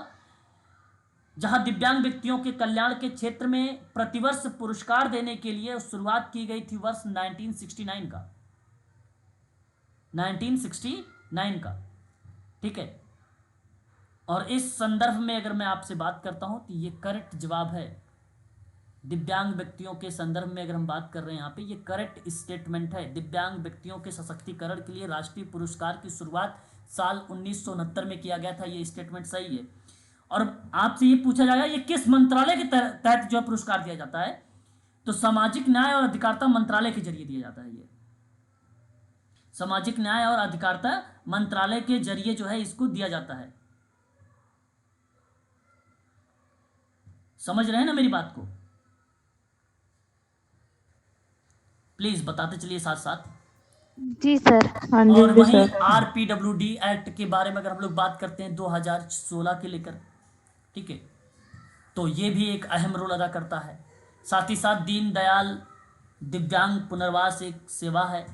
जहां दिव्यांग व्यक्तियों के कल्याण के क्षेत्र में प्रतिवर्ष पुरस्कार देने के लिए शुरुआत की गई थी वर्ष 1969 का, 1969 का। ठीक है, और इस संदर्भ में अगर मैं आपसे बात करता हूं तो ये करेक्ट जवाब है। दिव्यांग व्यक्तियों के संदर्भ में अगर हम बात कर रहे हैं यहाँ पे, ये करेक्ट स्टेटमेंट है। दिव्यांग व्यक्तियों के सशक्तिकरण के लिए राष्ट्रीय पुरस्कार की शुरुआत साल 1969 में किया गया था। ये स्टेटमेंट सही है। और आपसे ये पूछा जाएगा ये किस मंत्रालय के तहत जो पुरस्कार दिया जाता है, तो सामाजिक न्याय और अधिकारिता मंत्रालय के जरिए दिया जाता है। ये सामाजिक न्याय और अधिकारिता मंत्रालय के जरिए जो है इसको दिया जाता है। समझ रहे हैं ना मेरी बात को? प्लीज बताते चलिए साथ साथ। जी सर। हाँ जी और वहीं सर। आरपीडब्ल्यूडी एक्ट के बारे में अगर हम लोग बात करते हैं 2016 के लेकर, ठीक है, तो ये भी एक अहम रोल अदा करता है। साथ ही साथ दीनदयाल दिव्यांग पुनर्वास एक सेवा है,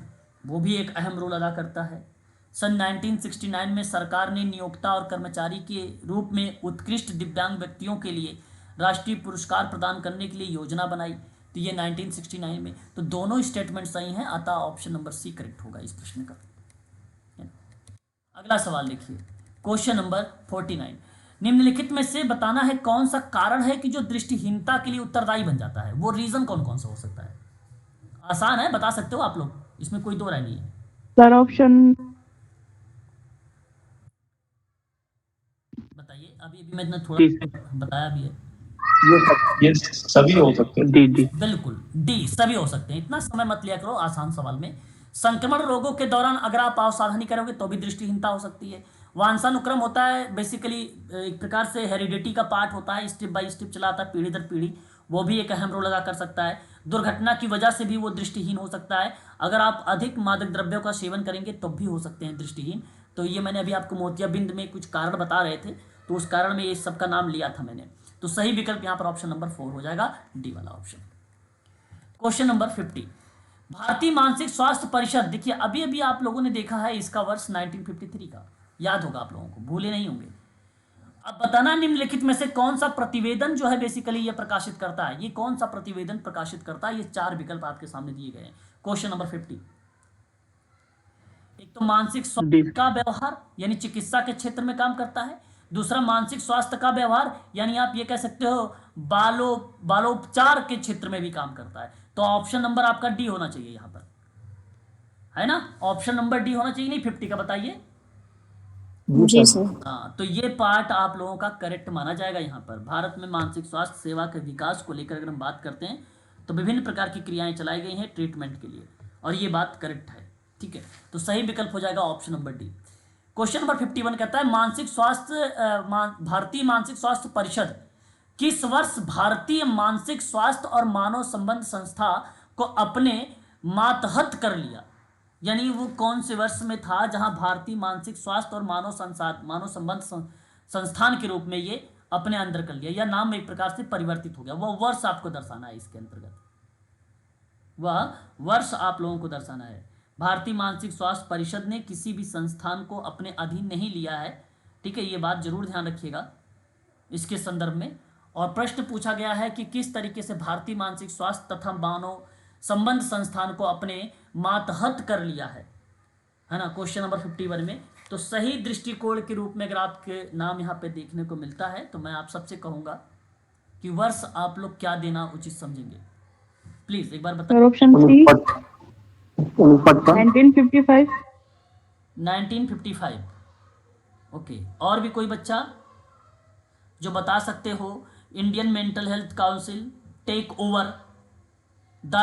वो भी एक अहम रोल अदा करता है। सन 1969 में सरकार ने नियोक्ता और कर्मचारी के रूप में उत्कृष्ट दिव्यांग व्यक्तियों के लिए राष्ट्रीय पुरस्कार प्रदान करने के लिए योजना बनाई, तो ये 1969 में। तो दोनों स्टेटमेंट सही हैं, अतः ऑप्शन नंबर सी करेक्ट होगा इस प्रश्न का। अगला सवाल देखिए, क्वेश्चन नंबर 49। निम्नलिखित में से बताना है कौन सा कारण है कि जो दृष्टिहीनता के लिए उत्तरदायी बन जाता है। वो रीजन कौन कौन सा हो सकता है? आसान है, बता सकते हो आप लोग, इसमें कोई दो राय नहीं है। सर ऑप्शन बताइए। अभी अभी मैंने थोड़ा बताया भी है। ये सभी हो सकते हैं। डी डी बिल्कुल डी, सभी हो सकते हैं। इतना समय मत लिया करो आसान सवाल में, संक्रमण रोगों के दौरान अगर आप असावधानी करोगे तो भी दृष्टिहीनता हो सकती है। वंशानुक्रम होता है बेसिकली एक प्रकार से हेरिडिटी का पार्ट होता है, स्टेप बाय स्टेप चला आता है पीढ़ी दर पीढ़ी, वो भी एक अहम रोल अदा कर सकता है। दुर्घटना की वजह से भी वो दृष्टिहीन हो सकता है। अगर आप अधिक मादक द्रव्यों का सेवन करेंगे तब भी हो सकते हैं दृष्टिहीन। तो ये मैंने अभी आपको मोतियाबिंद में कुछ कारण बता रहे थे, तो उस कारण में ये सब का नाम लिया था मैंने। तो सही विकल्प यहाँ पर ऑप्शन नंबर 4 हो जाएगा, डी वाला ऑप्शन। क्वेश्चन नंबर 50, भारतीय मानसिक स्वास्थ्य परिषद, देखिए अभी अभी आप लोगों ने देखा है इसका वर्ष 1953 का, याद होगा आप लोगों को, भूले नहीं होंगे। अब बताना निम्नलिखित में से कौन सा प्रतिवेदन जो है बेसिकली ये प्रकाशित करता है, ये कौन सा प्रतिवेदन प्रकाशित करता है। ये 4 विकल्प आपके सामने दिए गए हैं। क्वेश्चन नंबर 50, एक तो मानसिक स्वास्थ्य का व्यवहार यानी चिकित्सा के क्षेत्र में काम करता है। दूसरा मानसिक स्वास्थ्य का व्यवहार यानी आप ये कह सकते हो बालोपचार के क्षेत्र में भी काम करता है। तो ऑप्शन नंबर आपका डी होना चाहिए यहाँ पर, है ना। ऑप्शन नंबर डी होना चाहिए, नहीं 50 का बताइए। जी सर। हाँ, तो ये पार्ट आप लोगों का करेक्ट माना जाएगा। यहाँ पर भारत में मानसिक स्वास्थ्य सेवा के विकास को लेकर अगर हम बात करते हैं तो विभिन्न प्रकार की क्रियाएं चलाई गई हैं ट्रीटमेंट के लिए, और ये बात करेक्ट है, ठीक है। तो सही विकल्प हो जाएगा option number D. Question number 51 कहता है मानसिक स्वास्थ्य भारतीय मानसिक स्वास्थ्य परिषद किस वर्ष भारतीय मानसिक स्वास्थ्य और मानव संबंध संस्था को अपने मातहत कर लिया, यानी वो कौन से वर्ष में था जहां भारतीय मानसिक स्वास्थ्य और मानव संबंध संस्थान के रूप में ये अपने अंदर कर लिया, या नाम एक प्रकार से परिवर्तित हो गया। वह वर्ष आपको दर्शाना है इसके अंतर्गत, वह वर्ष आप लोगों को दर्शाना है। भारतीय मानसिक स्वास्थ्य परिषद ने किसी भी संस्थान को अपने अधीन नहीं लिया है, ठीक है, ये बात जरूर ध्यान रखिएगा इसके संदर्भ में। और प्रश्न पूछा गया है कि किस तरीके से भारतीय मानसिक स्वास्थ्य तथा मानव संबंध संस्थान को अपने मातहत कर लिया है ना, क्वेश्चन नंबर 51 में। तो सही दृष्टिकोण के रूप में अगर आपके नाम यहाँ पे देखने को मिलता है तो मैं आप सबसे कहूँगा कि वर्ष आप लोग क्या देना उचित समझेंगे, प्लीज एक बार बताइए। Option C 1955। 1955, ओके। और भी कोई बच्चा जो बता सकते हो। Indian mental health council take over the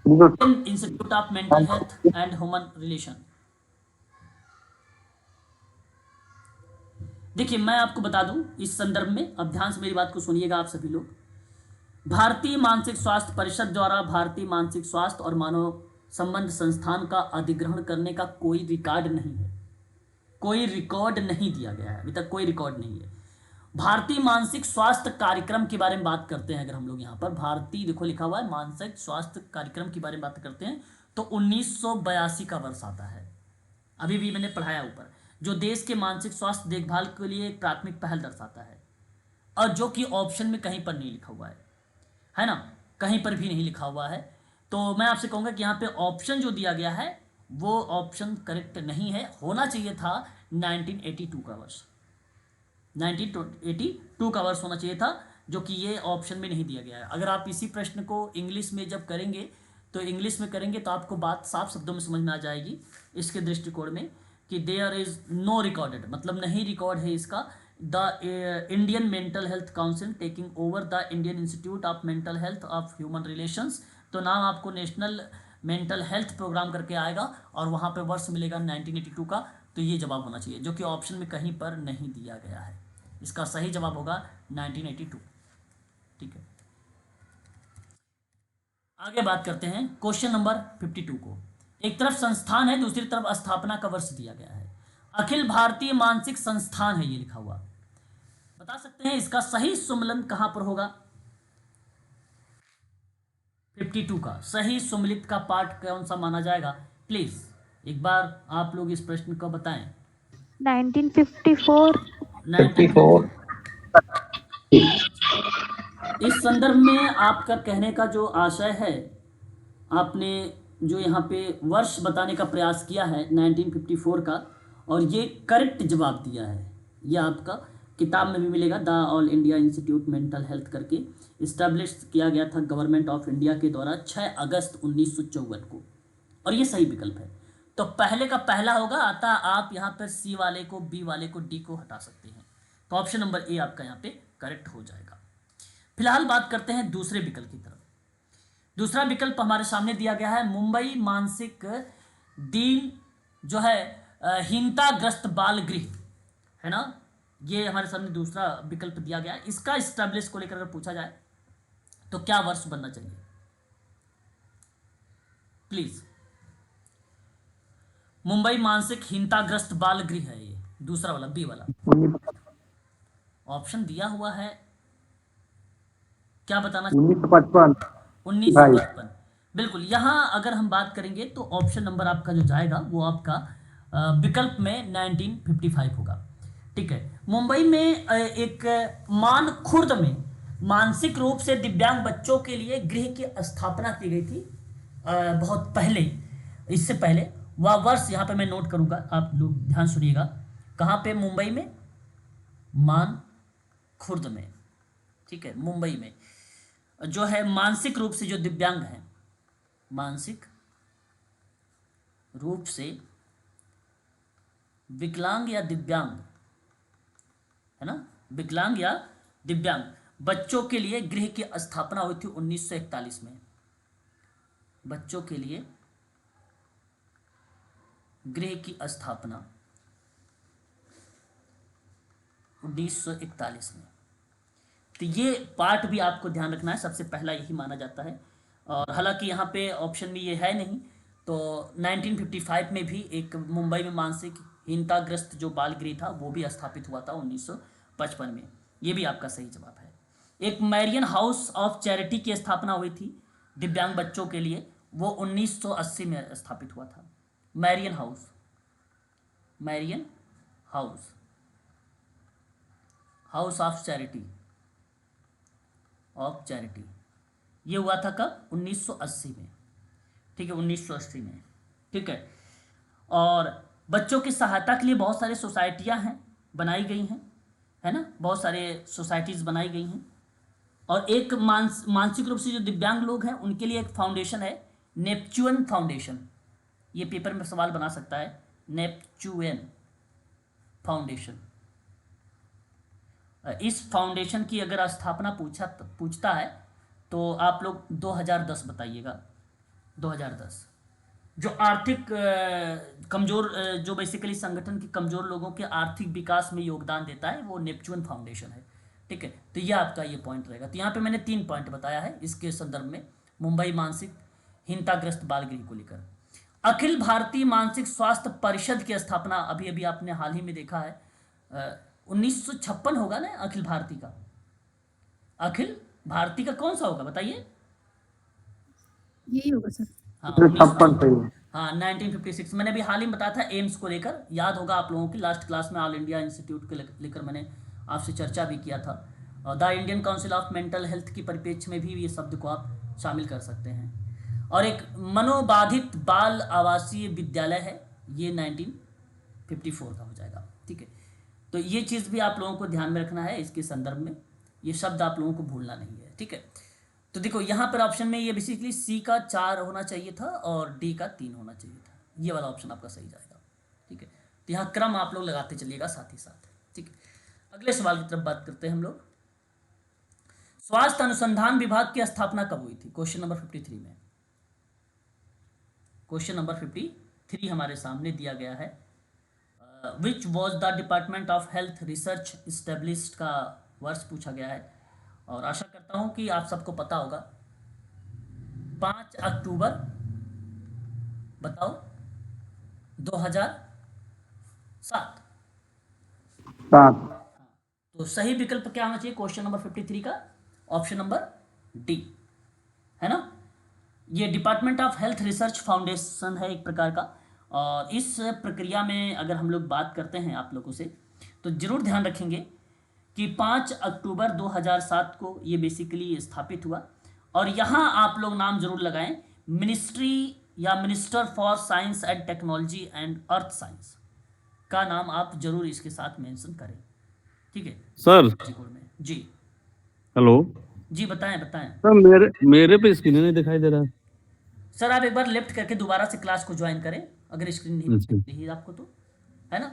institute of mental health and human relation. देखिए मैं आपको बता दूं इस संदर्भ में, अब ध्यान से मेरी बात को सुनिएगा आप सभी लोग। भारतीय मानसिक स्वास्थ्य परिषद द्वारा भारतीय मानसिक स्वास्थ्य और मानव संबंध संस्थान का अधिग्रहण करने का कोई रिकॉर्ड नहीं है, कोई रिकॉर्ड नहीं दिया गया है, अभी तक कोई रिकॉर्ड नहीं है। भारतीय मानसिक स्वास्थ्य कार्यक्रम के बारे में बात करते हैं अगर हम लोग यहाँ पर, भारतीय देखो लिखा हुआ है मानसिक स्वास्थ्य कार्यक्रम के बारे में बात करते हैं तो 1982 का वर्ष आता है। अभी भी मैंने पढ़ाया ऊपर, जो देश के मानसिक स्वास्थ्य देखभाल के लिए एक प्राथमिक पहल दर्शाता है, और जो कि ऑप्शन में कहीं पर नहीं लिखा हुआ है ना, कहीं पर भी नहीं लिखा हुआ है। तो मैं आपसे कहूँगा कि यहाँ पे ऑप्शन जो दिया गया है वो ऑप्शन करेक्ट नहीं है, होना चाहिए था 1982 का वर्ष, 1982 का वर्ष होना चाहिए था, जो कि ये ऑप्शन में नहीं दिया गया है। अगर आप इसी प्रश्न को इंग्लिश में जब करेंगे तो इंग्लिश में करेंगे तो आपको बात साफ शब्दों में समझ में आ जाएगी इसके दृष्टिकोण में कि देयर इज नो रिकॉर्डेड, मतलब नहीं रिकॉर्ड है इसका। The Indian mental health council taking over the Indian institute of mental health of human relations, तो नाम आपको नेशनल मेंटल हेल्थ प्रोग्राम करके आएगा और वहाँ पे वर्ष मिलेगा 1982 का। तो ये जवाब होना चाहिए, जो कि ऑप्शन में कहीं पर नहीं दिया गया है। इसका सही जवाब होगा 1982, ठीक है। आगे बात करते हैं क्वेश्चन नंबर 52 को। एक तरफ संस्थान है, दूसरी तरफ स्थापना का वर्ष दिया गया है। अखिल भारतीय मानसिक संस्थान है ये लिखा हुआ, बता सकते हैं इसका सही सुमेलन कहां पर होगा। 52 का सही सुमेलित का पार्ट कौन सा माना जाएगा, प्लीज एक बार आप लोग इस प्रश्न को बताएं। 1954। 54। इस संदर्भ में आपका कहने का जो आशय है, आपने जो यहाँ पे वर्ष बताने का प्रयास किया है 1954 का, और ये करेक्ट जवाब दिया है। ये आपका किताब में भी मिलेगा, the all India institute mental health करके इस्टेब्लिश किया गया था गवर्नमेंट ऑफ इंडिया के द्वारा 6 अगस्त 1954 को, और ये सही विकल्प है। तो पहले का पहला होगा, अतः आप यहाँ पर सी वाले को, बी वाले को, डी को हटा सकते हैं। तो ऑप्शन नंबर ए आपका यहाँ पे करेक्ट हो जाएगा। फिलहाल बात करते हैं दूसरे विकल्प की तरफ। दूसरा विकल्प हमारे सामने दिया गया है मुंबई मानसिक दीन जो है हीनताग्रस्त बाल गृह, है ना, ये हमारे सामने दूसरा विकल्प दिया गया है। इसका स्टैब्लिश को लेकर अगर पूछा जाए तो क्या वर्ष बनना चाहिए प्लीज। मुंबई मानसिक हीनताग्रस्त बाल गृह है ये दूसरा वाला, बी वाला। ऑप्शन दिया हुआ है, क्या बताना? 1955। 1955। बिल्कुल, यहाँ अगर हम बात करेंगे तो ऑप्शन नंबर आपका जो जाएगा वो आपका विकल्प में 1955 होगा। ठीक है, मुंबई में एक मान खुर्द में मानसिक रूप से दिव्यांग बच्चों के लिए गृह की स्थापना की गई थी बहुत पहले। इससे पहले वह वर्ष यहाँ पे मैं नोट करूँगा, आप लोग ध्यान सुनिएगा। कहाँ पे? मुंबई में, मान खुर्द में। ठीक है, मुंबई में जो है मानसिक रूप से जो दिव्यांग हैं, मानसिक रूप से विकलांग या दिव्यांग, है ना, विकलांग या दिव्यांग बच्चों के लिए गृह की स्थापना हुई थी 1941 में। बच्चों के लिए गृह की स्थापना 1941 में। तो ये पार्ट भी आपको ध्यान रखना है, सबसे पहला यही माना जाता है। और हालांकि यहाँ पे ऑप्शन में ये है नहीं, तो 1955 में भी एक मुंबई में मानसिक हीनताग्रस्त जो बाल गृह था वो भी स्थापित हुआ था 1955 में। ये भी आपका सही जवाब है। एक मैरियन हाउस ऑफ चैरिटी की स्थापना हुई थी दिव्यांग बच्चों के लिए, वो 1980 में स्थापित हुआ था। Marian house, Marian house, house of charity, of charity, ये हुआ था कब? 1980 में। ठीक है, 1980 में। ठीक है, और बच्चों की सहायता के लिए बहुत सारे सोसाइटियां हैं, बनाई गई हैं, है ना, बहुत सारे सोसाइटीज़ बनाई गई हैं। और एक मानसिक रूप से जो दिव्यांग लोग हैं उनके लिए एक फाउंडेशन है, नेपच्यून फाउंडेशन। ये पेपर में सवाल बना सकता है, नेपच्यून फाउंडेशन। इस फाउंडेशन की अगर स्थापना पूछता है तो आप लोग 2010 बताइएगा। 2010 जो आर्थिक कमज़ोर, जो बेसिकली संगठन के कमज़ोर लोगों के आर्थिक विकास में योगदान देता है, वो नेपच्यून फाउंडेशन है। ठीक है, तो ये आपका ये पॉइंट रहेगा। तो यहाँ पे मैंने 3 पॉइंट बताया है इसके संदर्भ में, मुंबई मानसिक हीनताग्रस्त बाल गृह को लेकर। अखिल भारतीय मानसिक स्वास्थ्य परिषद की स्थापना अभी अभी आपने हाल ही में देखा है, 1956 होगा ना अखिल भारतीय का। अखिल भारतीय का कौन सा होगा बताइए? यही होगा सर। हाँ 56 सही है। हाँ 1956। मैंने अभी हाल ही में बताया था एम्स को लेकर, याद होगा आप लोगों की, लास्ट क्लास में ऑल इंडिया इंस्टीट्यूट को लेकर मैंने आपसे चर्चा भी किया था। The Indian council of mental health की परिप्रेक्ष्य में भी ये शब्द को आप शामिल कर सकते हैं। और एक मनोबाधित बाल आवासीय विद्यालय है, ये 1954 का हो जाएगा। ठीक है, तो ये चीज़ भी आप लोगों को ध्यान में रखना है इसके संदर्भ में, ये शब्द आप लोगों को भूलना नहीं है। ठीक है, तो देखो यहाँ पर ऑप्शन में ये बेसिकली सी का 4 होना चाहिए था और डी का 3 होना चाहिए था। ये वाला ऑप्शन आपका सही जाएगा। ठीक है, तो यहाँ क्रम आप लोग लगाते चलिएगा साथ ही साथ। ठीक है, अगले सवाल की तरफ बात करते हैं हम लोग। स्वास्थ्य अनुसंधान विभाग की स्थापना कब हुई थी? क्वेश्चन नंबर 53 में, क्वेश्चन नंबर 53 हमारे सामने दिया गया है। Which was the department of health research established का वर्ष पूछा गया है, और आशा करता हूं कि आप सबको पता होगा। 5 अक्टूबर बताओ 2007। 7। तो सही विकल्प क्या होना चाहिए क्वेश्चन नंबर 53 का? ऑप्शन नंबर डी, है ना। ये department of health research foundation है एक प्रकार का, और इस प्रक्रिया में अगर हम लोग बात करते हैं आप लोगों से तो जरूर ध्यान रखेंगे कि 5 अक्टूबर 2007 को ये बेसिकली स्थापित हुआ। और यहाँ आप लोग नाम जरूर लगाएं, मिनिस्ट्री या minister for science and technology and earth science का नाम आप जरूर इसके साथ मेंशन करें। ठीक है सर। जी हेलो जी, बताएं बताएं। सर, मेरे पे स्क्रीन नहीं दिखाई दे रहा है। सर आप एक बार लेफ्ट करके दोबारा से क्लास को ज्वाइन करें, अगर स्क्रीन नहीं दिख रही है आपको तो, है ना,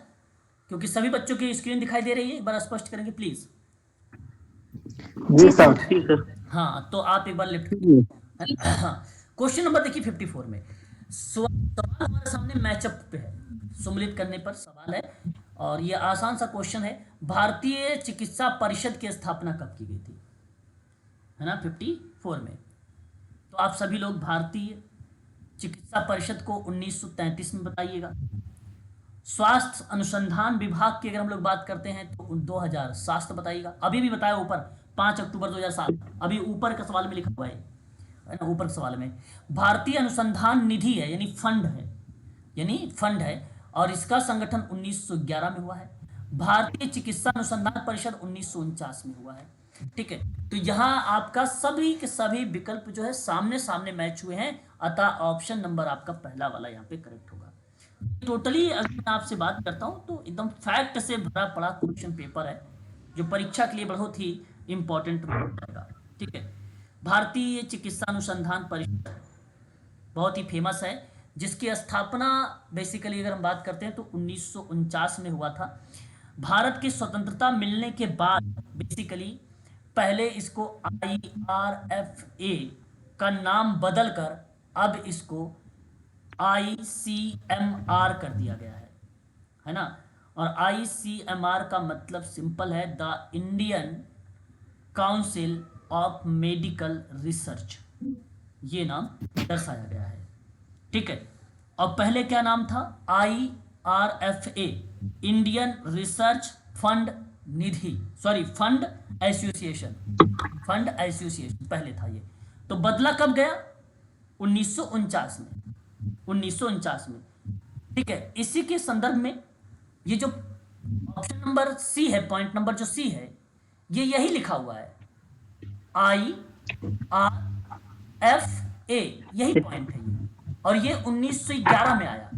क्योंकि सभी बच्चों की स्क्रीन दिखाई दे रही है। एक बार स्पष्ट करेंगे प्लीज। जी सर, ठीक है। हाँ, तो आप एक बार लेफ्ट। हाँ, क्वेश्चन नंबर देखिए 54 में, सवाल हमारे सामने मैचअप पे है, सम्मिलित करने पर सवाल है, और ये आसान सा क्वेश्चन है। भारतीय चिकित्सा परिषद की स्थापना कब की गई थी, है ना, 54 में। तो आप सभी लोग भारतीय चिकित्सा परिषद को 1933 में बताइएगा। स्वास्थ्य अनुसंधान विभाग की अगर हम लोग बात करते हैं तो 2007 बताइएगा। अभी भी बताया ऊपर 5 अक्टूबर 2007, अभी ऊपर का सवाल में लिखा हुआ है ना, ऊपर के सवाल में। भारतीय अनुसंधान निधि है, यानी फंड है, और इसका संगठन 1911 में हुआ है। भारतीय चिकित्सा अनुसंधान परिषद 1949 में हुआ है। ठीक है, तो यहाँ आपका सभी के सभी विकल्प जो है सामने सामने मैच हुए हैं, अतः ऑप्शन नंबर आपका पहला वाला यहाँ पे करेक्ट होगा। टोटली अगर मैं आपसे बात करता हूँ तो एकदम फैक्ट से भरा पड़ा क्वेश्चन पेपर है, जो परीक्षा के लिए बहुत ही इंपॉर्टेंट रहेगा। ठीक है, भारतीय चिकित्सा अनुसंधान परिषद बहुत ही फेमस है, जिसकी स्थापना बेसिकली अगर हम बात करते हैं तो 1949 में हुआ था। भारत की स्वतंत्रता मिलने के बाद बेसिकली पहले इसको IRFA का नाम बदलकर अब इसको ICMR कर दिया गया है ना। और ICMR का मतलब सिंपल है, the Indian council of medical research, ये नाम दर्शाया गया है। ठीक है, और पहले क्या नाम था, IRFA, इंडियन रिसर्च फंड निधि, सॉरी फंड एसोसिएशन पहले था ये। तो बदला कब गया, 1949 में, 1949 में। ठीक है, इसी के संदर्भ में ये जो ऑप्शन नंबर सी है, पॉइंट नंबर जो सी है, ये यही लिखा हुआ है, IRFA, यही पॉइंट है ये, और ये 1911 में आया।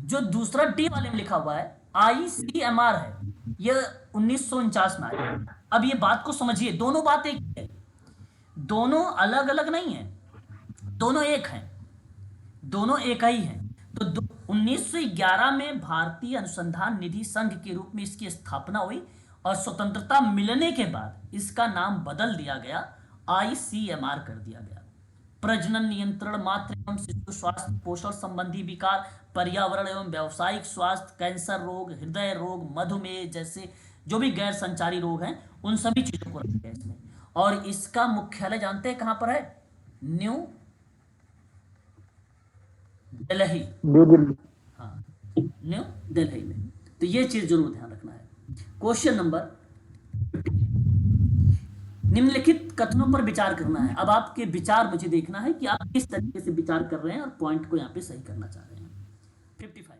जो दूसरा डी वाले में लिखा हुआ है ICMR है, ये 1949 में आया। अब ये बात को समझिए, दोनों बात एक है, दोनों अलग अलग नहीं है, दोनों एक हैं, दोनों एक ही हैं। तो 1911 में भारतीय अनुसंधान निधि संघ के रूप में इसकी स्थापना हुई, और स्वतंत्रता मिलने के बाद इसका नाम बदल दिया गया, ICMR कर दिया गया। प्रजनन नियंत्रण, मातृ एवं शिशु स्वास्थ्य, पोषण संबंधी विकार, पर्यावरण एवं व्यावसायिक स्वास्थ्य, कैंसर रोग, हृदय रोग, मधुमेह जैसे जो भी गैर संचारी रोग हैं, उन सभी चीजों को रखा गया इसमें। और इसका मुख्यालय जानते हैं कहां पर है, न्यू दिल्ली, हाँ, न्यू दिल्ली में। तो ये चीज जरूर ध्यान रखना है। क्वेश्चन नंबर, निम्नलिखित कथनों पर विचार करना है। अब आपके विचार मुझे देखना है कि आप किस तरीके से विचार कर रहे हैं और पॉइंट को यहाँ पे सही करना चाह रहे हैं। 55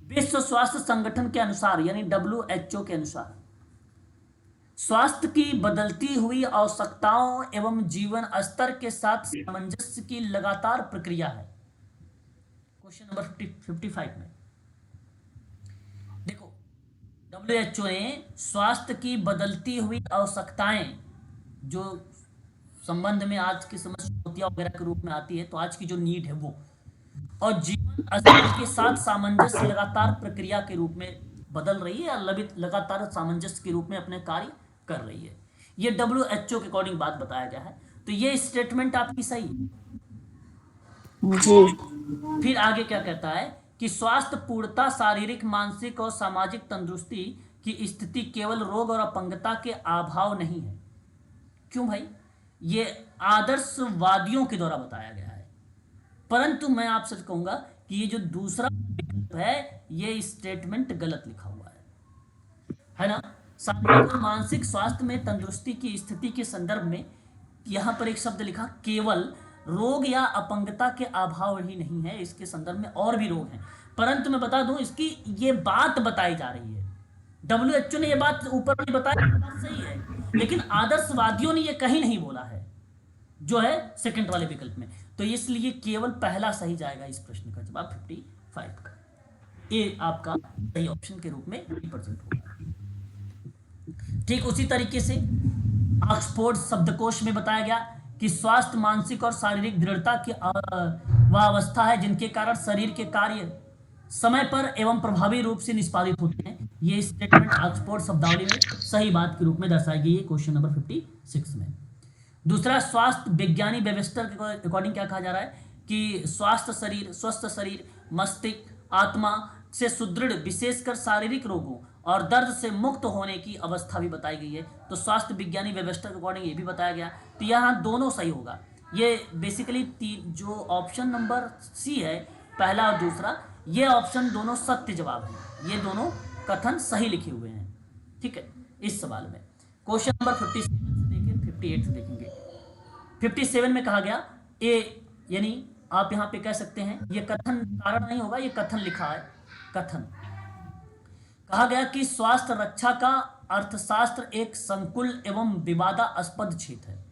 विश्व स्वास्थ्य संगठन के अनुसार, यानी WHO के अनुसार, स्वास्थ्य की बदलती हुई आवश्यकताओं एवं जीवन स्तर के साथ सामंजस्य की लगातार प्रक्रिया है। क्वेश्चन नंबर 55 में देखो, WHO ने स्वास्थ्य की बदलती हुई आवश्यकताएं, जो संबंध में आज की समस्या वगैरह के रूप में आती है, तो आज की जो नीड है वो, और जीवन स्तर के साथ सामंजस्य लगातार प्रक्रिया के रूप में बदल रही है, या लगातार सामंजस्य के रूप में अपने कार्य कर रही है। ये WHO के अकॉर्डिंग बात बताया गया है। तो ये स्टेटमेंट आपकी सही है जी। फिर आगे क्या कहता है कि स्वास्थ्य पूर्णता शारीरिक, मानसिक और सामाजिक तंदुरुस्ती की स्थिति केवल रोग और अपंगता के अभाव नहीं है। क्यों भाई, ये आदर्शवादियों के द्वारा बताया गया है, परंतु मैं आपसे कहूंगा कि ये जो दूसरा विकल्प है, ये स्टेटमेंट गलत लिखा हुआ है ना। शारीरिक और मानसिक स्वास्थ्य में तंदुरुस्ती की स्थिति के संदर्भ में यहाँ पर एक शब्द लिखा, केवल रोग या अपंगता के अभाव ही नहीं है, इसके संदर्भ में और भी रोग हैं। परंतु मैं बता दूं, इसकी ये बात बताई जा रही है, WHO ने ये बात ऊपर वाली बताई, बात सही है, लेकिन आदर्शवादियों ने ये कहीं नहीं बोला है, जो है सेकंड वाले विकल्प में। तो इसलिए केवल पहला सही जाएगा इस प्रश्न का जवाब 55 का, ये आपका सही ऑप्शन के रूप में रिप्रेजेंट होगा। ठीक उसी तरीके से ऑक्सफोर्ड शब्दकोश में बताया गया कि स्वास्थ्य मानसिक और शारीरिक दृढ़ता की वह अवस्था है जिनके कारण शरीर के कार्य समय पर एवं प्रभावी रूप से निष्पादित होते हैं। ये स्टेटमेंट ऑक्सफोर्ड शब्दावली में सही बात के रूप में दर्शाई गई है क्वेश्चन नंबर 56 में। दूसरा, स्वास्थ्य विज्ञानी वेबस्टर के अकॉर्डिंग क्या कहा जा रहा है कि स्वस्थ शरीर, मस्तिष्क, आत्मा से सुदृढ़ विशेषकर शारीरिक रोगों और दर्द से मुक्त होने की अवस्था भी बताई गई है। तो स्वास्थ्य विज्ञानी व्यवस्था के अकॉर्डिंग ये भी बताया गया। तो यहाँ दोनों सही होगा। ये बेसिकली जो ऑप्शन नंबर सी है, पहला और दूसरा, ये ऑप्शन दोनों सत्य जवाब हैं। ये दोनों कथन सही लिखे हुए हैं। ठीक है, इस सवाल में क्वेश्चन नंबर 57 से लेकर 58 से देखेंगे। 57 में कहा गया ए, यानी आप यहाँ पे कह सकते हैं, ये कथन कारण नहीं होगा, ये कथन लिखा है। कथन कहा गया कि स्वास्थ्य रक्षा का अर्थशास्त्र एक संकुल एवं विवादास्पद क्षेत्र है।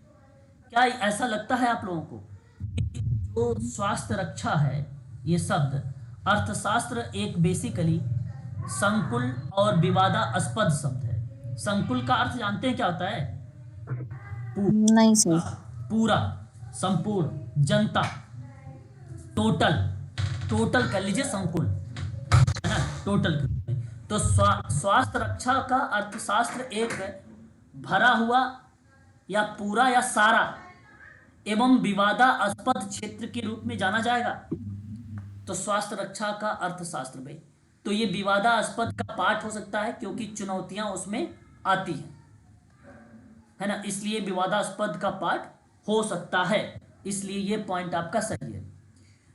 क्या ऐसा लगता है आप लोगों को कि जो स्वास्थ्य रक्षा है, ये शब्द अर्थशास्त्र एक बेसिकली संकुल और विवादास्पद शब्द है। संकुल का अर्थ जानते हैं क्या होता है? नहीं सर। पूरा, संपूर्ण, जनता, टोटल कर लीजिए संकुल, है ना, टोटल। तो स्वास्थ्य रक्षा का अर्थशास्त्र एक भरा हुआ या पूरा या सारा एवं विवादास्पद क्षेत्र के रूप में जाना जाएगा। तो स्वास्थ्य रक्षा का अर्थशास्त्र भाई, तो ये विवादास्पद का पार्ट हो सकता है क्योंकि चुनौतियां उसमें आती हैं, है ना, इसलिए विवादास्पद का पार्ट हो सकता है। इसलिए ये पॉइंट आपका सही है।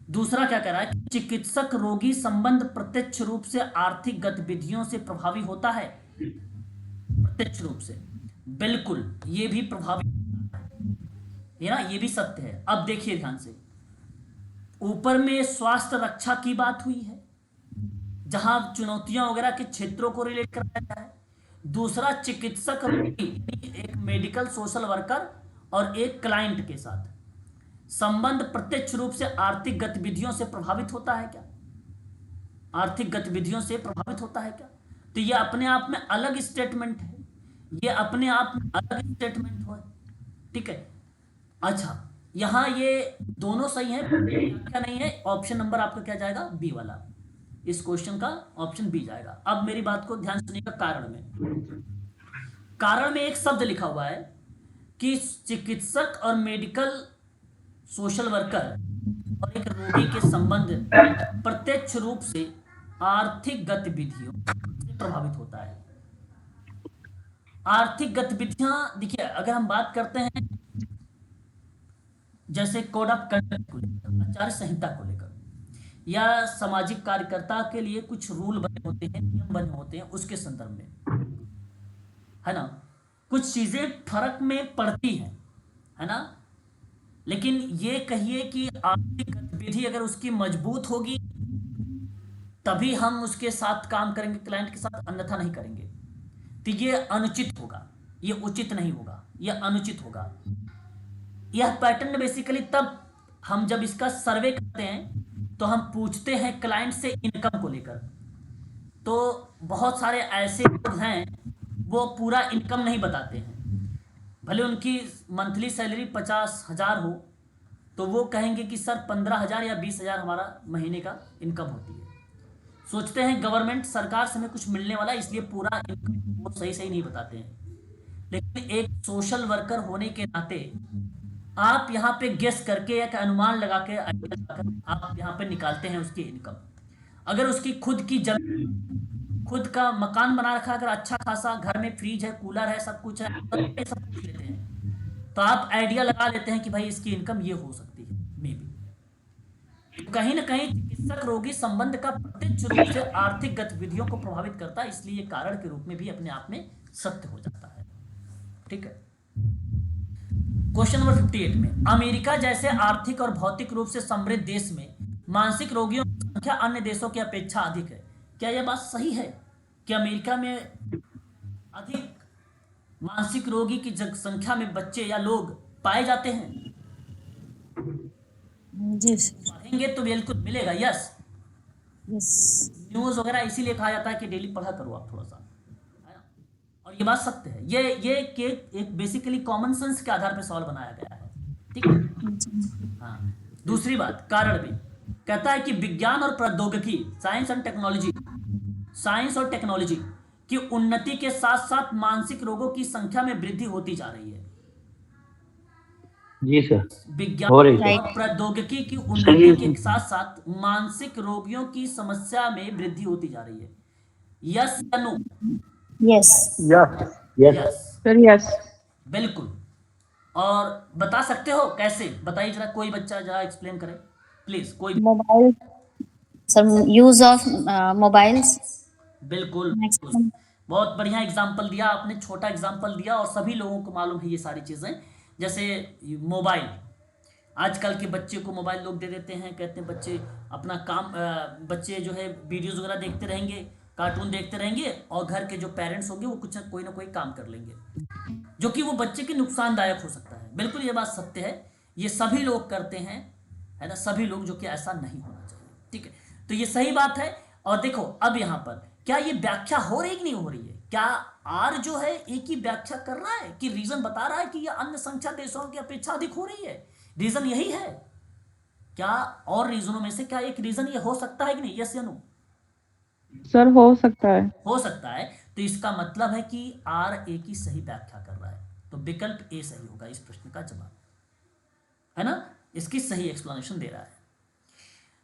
दूसरा क्या कह रहा है कि चिकित्सक रोगी संबंध प्रत्यक्ष रूप से आर्थिक गतिविधियों से प्रभावी होता है। प्रत्यक्ष रूप से बिल्कुल, ये भी प्रभावी है ना, ये भी सत्य है। अब देखिए ध्यान से, ऊपर में स्वास्थ्य रक्षा की बात हुई है जहां चुनौतियां वगैरह के क्षेत्रों को रिलेट कराया गया है। दूसरा चिकित्सक रोगी, एक मेडिकल सोशल वर्कर और एक क्लाइंट के साथ संबंध प्रत्यक्ष रूप से आर्थिक गतिविधियों से प्रभावित होता है क्या? आर्थिक गतिविधियों से प्रभावित होता है क्या? तो ये अपने आप में अलग स्टेटमेंट है, ये अपने आप में अलग स्टेटमेंट है। ठीक है, अच्छा, यहां ये दोनों सही है, क्या नहीं है? ऑप्शन नंबर आपका क्या जाएगा? बी वाला। इस क्वेश्चन का ऑप्शन बी जाएगा। अब मेरी बात को ध्यान से सुनिएगा। कारण में एक शब्द लिखा हुआ है कि चिकित्सक और मेडिकल सोशल वर्कर और एक रोगी के संबंध प्रत्यक्ष रूप से आर्थिक गतिविधियों से प्रभावित होता है। आर्थिक गतिविधियां, देखिए अगर हम बात करते हैं जैसे कोड ऑफ कंडक्ट को लेकर, आचार संहिता को लेकर, या सामाजिक कार्यकर्ता के लिए कुछ रूल बने होते हैं, नियम बने होते हैं, उसके संदर्भ में, है ना, कुछ चीजें फर्क में पड़ती हैं, है ना। लेकिन ये कहिए कि आर्थिक गतिविधि अगर उसकी मजबूत होगी तभी हम उसके साथ काम करेंगे, क्लाइंट के साथ, अन्यथा नहीं करेंगे। तो ये अनुचित होगा, ये उचित नहीं होगा, ये अनुचित होगा। यह पैटर्न बेसिकली तब हम जब इसका सर्वे करते हैं तो हम पूछते हैं क्लाइंट से इनकम को लेकर। तो बहुत सारे ऐसे लोग हैं वो पूरा इनकम नहीं बताते हैं, भले उनकी मंथली सैलरी 50,000 हो तो वो कहेंगे कि सर 15,000 या 20,000 हमारा महीने का इनकम होती है। सोचते हैं गवर्नमेंट सरकार से हमें कुछ मिलने वाला, इसलिए पूरा इनकम वो सही नहीं बताते हैं। लेकिन एक सोशल वर्कर होने के नाते आप यहाँ पे गेस करके, एक अनुमान लगा के, आप यहाँ पे निकालते हैं उसकी इनकम। अगर उसकी खुद की जमीन, खुद का मकान बना रखा है, अगर अच्छा खासा घर में फ्रिज है, कूलर है, सब कुछ है, सब कुछ लेते हैं, तो आप आइडिया लगा लेते हैं कि भाई इसकी इनकम ये हो सकती है, मे बी। कहीं ना कहीं चिकित्सक रोगी संबंध का प्रत्यक्ष रूप से आर्थिक गतिविधियों को प्रभावित करता है, इसलिए कारण के रूप में भी अपने आप में सत्य हो जाता है। ठीक है, क्वेश्चन नंबर 58 में, अमेरिका जैसे आर्थिक और भौतिक रूप से समृद्ध देश में मानसिक रोगियों की संख्या अन्य देशों की अपेक्षा अधिक है। क्या यह बात सही है कि अमेरिका में अधिक मानसिक रोगी की संख्या में बच्चे या लोग पाए जाते हैं? जी सर। पढ़ेंगे तो बिल्कुल मिलेगा। यस, न्यूज़ वगैरह इसीलिए कहा जाता है कि डेली पढ़ा करो आप थोड़ा सा, है ना। और ये बात सत्य है। ये एक बेसिकली कॉमन सेंस के आधार पर सवाल बनाया गया है। ठीक है, हाँ। दूसरी बात, कारण भी कहता है कि विज्ञान और प्रौद्योगिकी, साइंस और टेक्नोलॉजी की उन्नति के साथ साथ मानसिक रोगों की संख्या में वृद्धि होती जा रही है। जी सर। विज्ञान हो रही राइट। और प्रौद्योगिकी की सही उन्नति है। के साथ साथ मानसिक रोगियों की समस्या में वृद्धि होती जा रही है। यस या no? Yes. Yes. Yes. Yes, sir yes. बिल्कुल। और बता सकते हो कैसे? बताइए जरा, कोई बच्चा जरा एक्सप्लेन करे प्लीज, कोई भी। Mobile sir, use of mobiles बिल्कुल बिल्कुल। मैक्सिमम। बहुत बढ़िया एग्जाम्पल दिया आपने, छोटा एग्जाम्पल दिया और सभी लोगों को मालूम है ये सारी चीज़ें। जैसे मोबाइल, आजकल के बच्चे को मोबाइल लोग दे देते हैं, कहते हैं बच्चे अपना काम, बच्चे जो है वीडियोज़ वगैरह देखते रहेंगे, कार्टून देखते रहेंगे और घर के जो पेरेंट्स होंगे वो कुछ कोई ना कोई काम कर लेंगे, जो कि वो बच्चे के नुकसानदायक हो सकता है। बिल्कुल ये बात सत्य है, ये सभी लोग करते हैं, है ना, सभी लोग, जो कि ऐसा नहीं होना चाहिए। ठीक है, तो ये सही बात है। और देखो अब यहाँ पर क्या ये व्याख्या हो रही कि नहीं हो रही है? क्या आर जो है एक ही व्याख्या कर रहा है कि रीजन बता रहा है कि ये अन्य संख्या देशों की अपेक्षा अधिक हो रही है? रीजन यही है क्या? और रीजनों में से क्या एक रीजन ये हो सकता है कि नहीं? यस या नो? सर हो सकता है। हो सकता है। तो इसका मतलब है कि आर ए की सही व्याख्या कर रहा है, तो विकल्प ए सही होगा इस प्रश्न का जवाब, है ना, इसकी सही एक्सप्लेनेशन दे रहा है।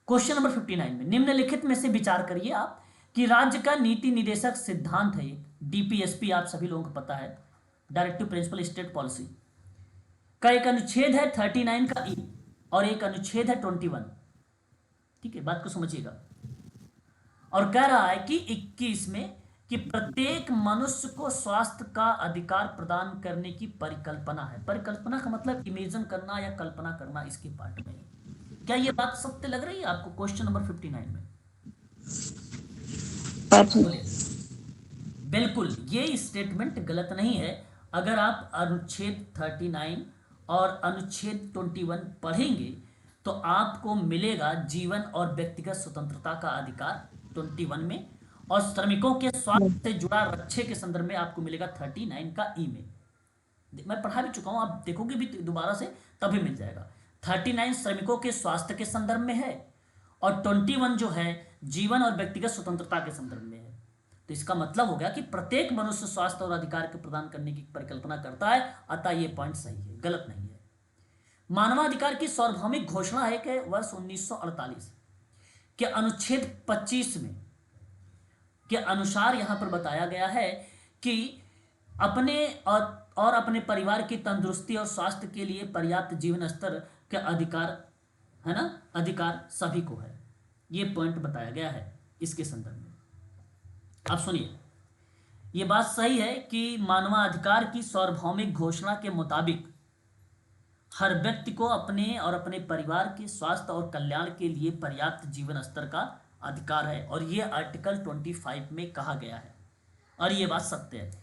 क्वेश्चन नंबर 59 में निम्नलिखित में से विचार करिए आप कि राज्य का नीति निदेशक सिद्धांत है, डीपीएसपी आप सभी लोगों को पता है, डायरेक्टिव प्रिंसिपल स्टेट पॉलिसी का एक अनुच्छेद है 39 का ई और एक अनुच्छेद है 21। ठीक है, बात को समझिएगा। और कह रहा है कि 21 में कि प्रत्येक मनुष्य को स्वास्थ्य का अधिकार प्रदान करने की परिकल्पना है। परिकल्पना का मतलब इमेजिन करना या कल्पना करना, इसके पार्ट में। क्या ये बात सत्य लग रही है आपको क्वेश्चन नंबर 59 में? बोलिए। बिल्कुल, ये स्टेटमेंट गलत नहीं है। अगर आप अनुच्छेद 39 और अनुच्छेद 21 पढ़ेंगे तो आपको मिलेगा जीवन और व्यक्तिगत स्वतंत्रता का अधिकार 21 में, और श्रमिकों के स्वास्थ्य से जुड़ा रक्षे के संदर्भ में आपको मिलेगा 39 का ई में। मैं पढ़ा भी चुका हूं, आप देखोगे भी दोबारा से तभी मिल जाएगा। 39 श्रमिकों के स्वास्थ्य के संदर्भ में है और 21 जो है जीवन और व्यक्तिगत स्वतंत्रता के संदर्भ में है। तो इसका मतलब हो गया कि प्रत्येक मनुष्य स्वास्थ्य और अधिकार के प्रदान करने की परिकल्पना करता है, अतः यह पॉइंट सही है, गलत नहीं है। मानवाधिकार की सार्वभौमिक घोषणा है कि वर्ष 1948 के अनुच्छेद 25 में के अनुसार यहां पर बताया गया है कि अपने और अपने परिवार की तंदुरुस्ती और स्वास्थ्य के लिए पर्याप्त जीवन स्तर के अधिकार, है ना, अधिकार सभी को है। यह पॉइंट बताया गया है इसके संदर्भ में। अब सुनिए, यह बात सही है कि मानवाधिकार की सार्वभौमिक घोषणा के मुताबिक हर व्यक्ति को अपने और अपने परिवार के स्वास्थ्य और कल्याण के लिए पर्याप्त जीवन स्तर का अधिकार है, और यह आर्टिकल 25 में कहा गया है, और यह बात सत्य है।